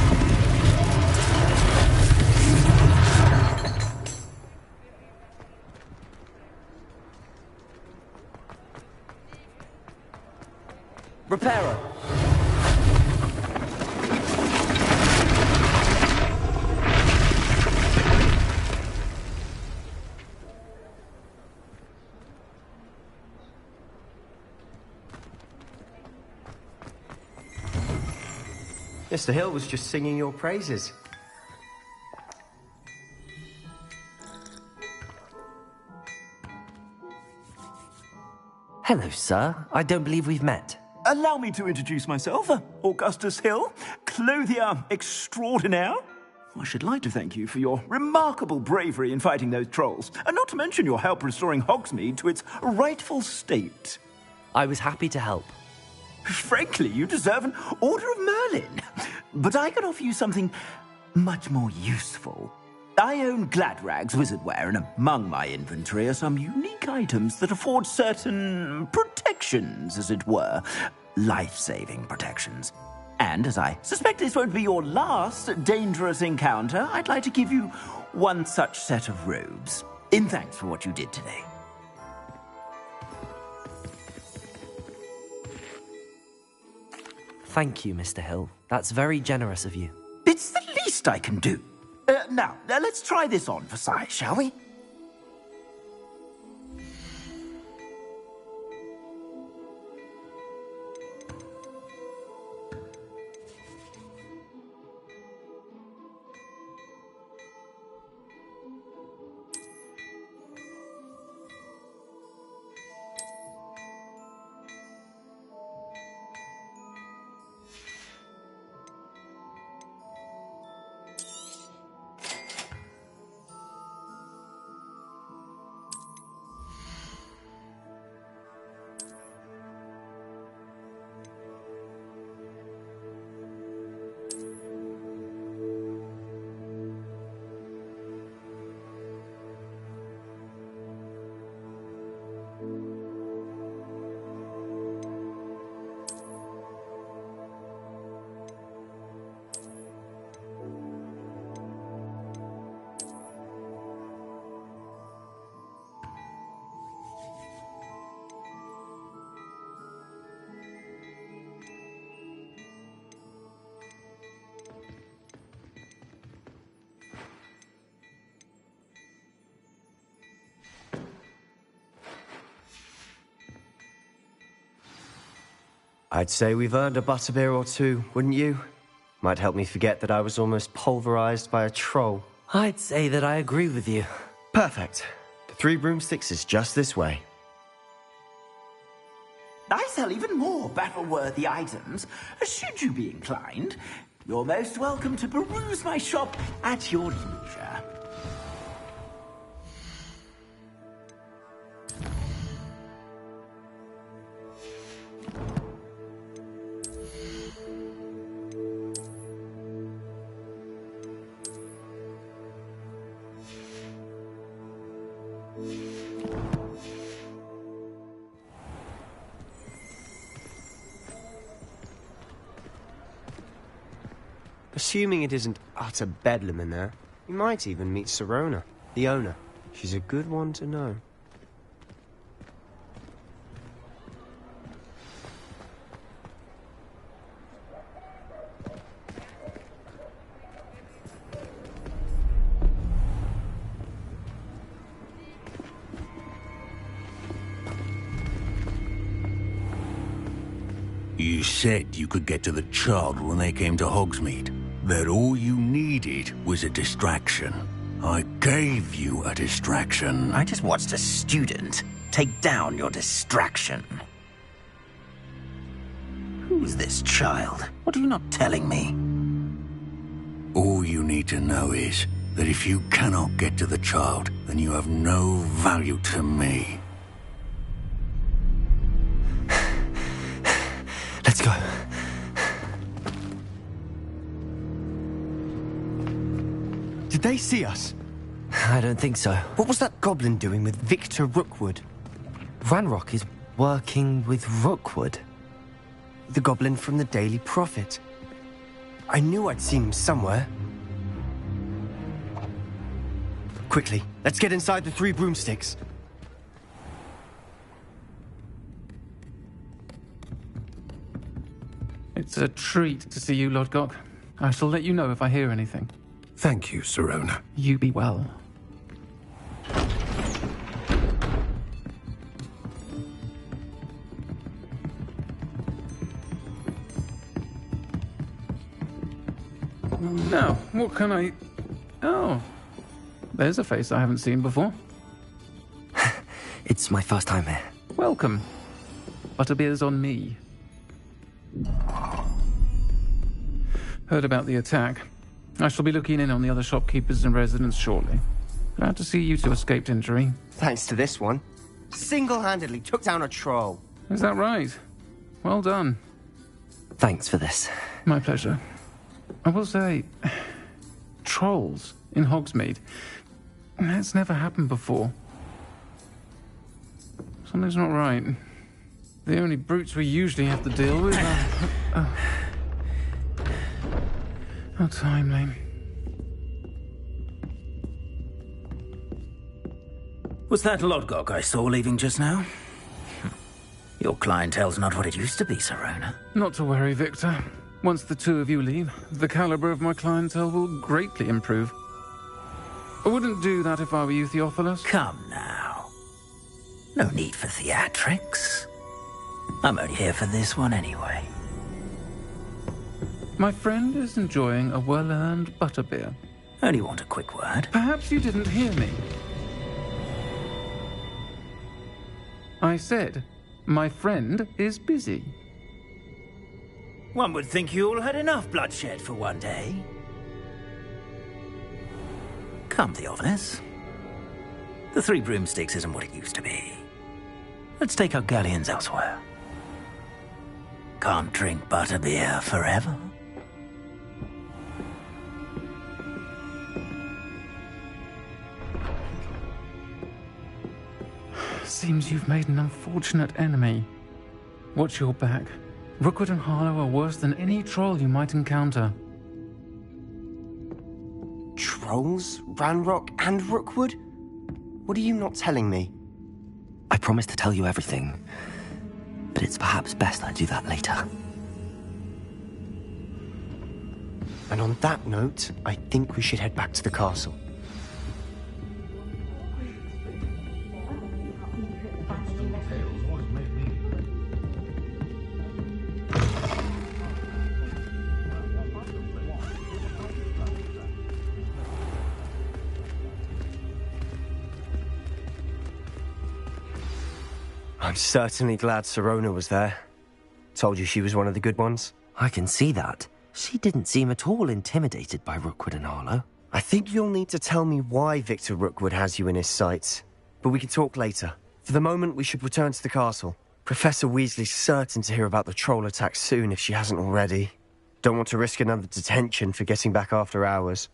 Repairer. Mr. Hill was just singing your praises. Hello, sir. I don't believe we've met. Allow me to introduce myself, Augustus Hill, clothier extraordinaire. I should like to thank you for your remarkable bravery in fighting those trolls, and not to mention your help restoring Hogsmeade to its rightful state. I was happy to help. Frankly, you deserve an Order of Merlin. But I can offer you something much more useful. I own Gladrag's wizardware, and among my inventory are some unique items that afford certain protections, as it were. Life-saving protections. And as I suspect this won't be your last dangerous encounter, I'd like to give you one such set of robes, in thanks for what you did today. Thank you, Mr. Hill. That's very generous of you. It's the least I can do. Now, let's try this on for size, shall we? I'd say we've earned a butterbeer or two, wouldn't you? Might help me forget that I was almost pulverized by a troll. I'd say that I agree with you. Perfect. The 3 broomsticks is just this way. I sell even more battle-worthy items. Should you be inclined, you're most welcome to peruse my shop at your leisure. Assuming it isn't utter bedlam in there, you might even meet Sirona, the owner. She's a good one to know. You said you could get to the child when they came to Hogsmeade. That all you needed was a distraction. I gave you a distraction. I just watched a student take down your distraction. Who's this child? What are you not telling me? All you need to know is that if you cannot get to the child, then you have no value to me. Let's go. Did they see us? I don't think so. What was that goblin doing with Victor Rookwood? Ranrock is working with Rookwood. The goblin from the Daily Prophet. I knew I'd seen him somewhere. Quickly, let's get inside the 3 broomsticks. It's a treat to see you, Lodgok. I shall let you know if I hear anything. Thank you, Sirona. You be well. Now, what can I... Oh, there's a face I haven't seen before. It's my first time here. Welcome. Butterbeer's on me. Heard about the attack. I shall be looking in on the other shopkeepers and residents shortly. Glad to see you two escaped injury. Thanks to this one. Single-handedly took down a troll. Is that right? Well done. Thanks for this. My pleasure. I will say, trolls in Hogsmeade. That's never happened before. Something's not right. The only brutes we usually have to deal with are... How timely. Was that Lodgok I saw leaving just now? Your clientele's not what it used to be, Sirona. Not to worry, Victor. Once the 2 of you leave, the caliber of my clientele will greatly improve. I wouldn't do that if I were you, Theophilus. Come now. No need for theatrics. I'm only here for this one anyway. My friend is enjoying a well-earned butterbeer. Only want a quick word. Perhaps you didn't hear me. I said, my friend is busy. One would think you all had enough bloodshed for one day. Come, Theophilus. The 3 broomsticks isn't what it used to be. Let's take our galleons elsewhere. Can't drink butterbeer forever. Seems you've made an unfortunate enemy. Watch your back. Rookwood and Harlow are worse than any troll you might encounter. Trolls? Ranrock and Rookwood? What are you not telling me? I promised to tell you everything, but it's perhaps best I do that later. And on that note, I think we should head back to the castle. I'm certainly glad Sirona was there. Told you she was one of the good ones. I can see that. She didn't seem at all intimidated by Rookwood and Harlow. I think you'll need to tell me why Victor Rookwood has you in his sights. But we can talk later. For the moment, we should return to the castle. Professor Weasley's certain to hear about the troll attack soon if she hasn't already. Don't want to risk another detention for getting back after hours.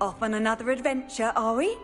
Off on another adventure, are we?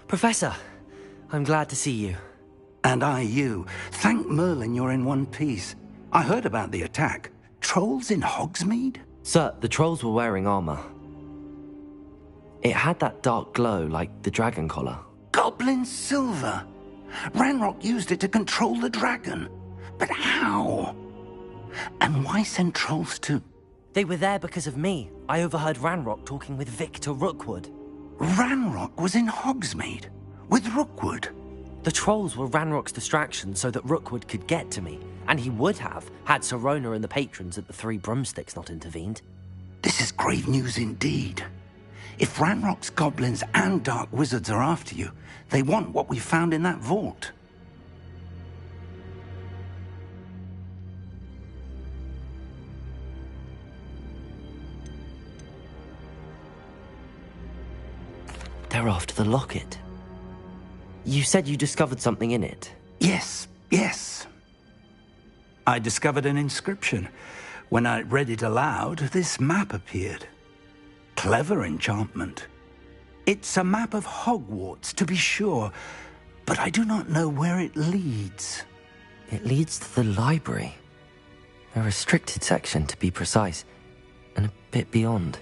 Professor, I'm glad to see you. And I you. Thank Merlin you're in one piece. I heard about the attack. Trolls in Hogsmeade? Sir, the trolls were wearing armor. It had that dark glow like the dragon collar. Goblin silver! Ranrock used it to control the dragon. But how? And why send trolls to... They were there because of me. I overheard Ranrock talking with Victor Rookwood. Ranrock was in Hogsmeade? With Rookwood? The trolls were Ranrock's distraction so that Rookwood could get to me. And he would have, had Sirona and the patrons at the Three Broomsticks not intervened. This is grave news indeed. If Ranrock's goblins and dark wizards are after you, they want what we found in that vault. They're after the locket. You said you discovered something in it. Yes. I discovered an inscription. When I read it aloud, this map appeared. Clever enchantment. It's a map of Hogwarts, to be sure, but I do not know where it leads. It leads to the library. A restricted section, to be precise, and a bit beyond.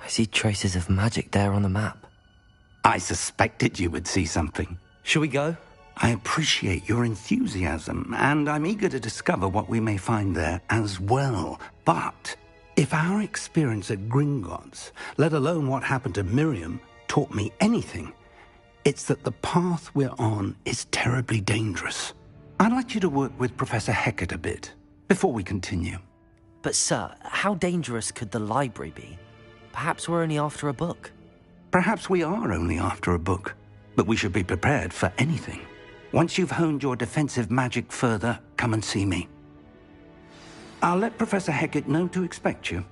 I see traces of magic there on the map. I suspected you would see something. Shall we go? I appreciate your enthusiasm, and I'm eager to discover what we may find there as well. But if our experience at Gringotts, let alone what happened to Miriam, taught me anything, it's that the path we're on is terribly dangerous. I'd like you to work with Professor Hecat a bit before we continue. But sir, how dangerous could the library be? Perhaps we're only after a book. Perhaps we are only after a book, but we should be prepared for anything. Once you've honed your defensive magic further, come and see me. I'll let Professor Hecat know to expect you.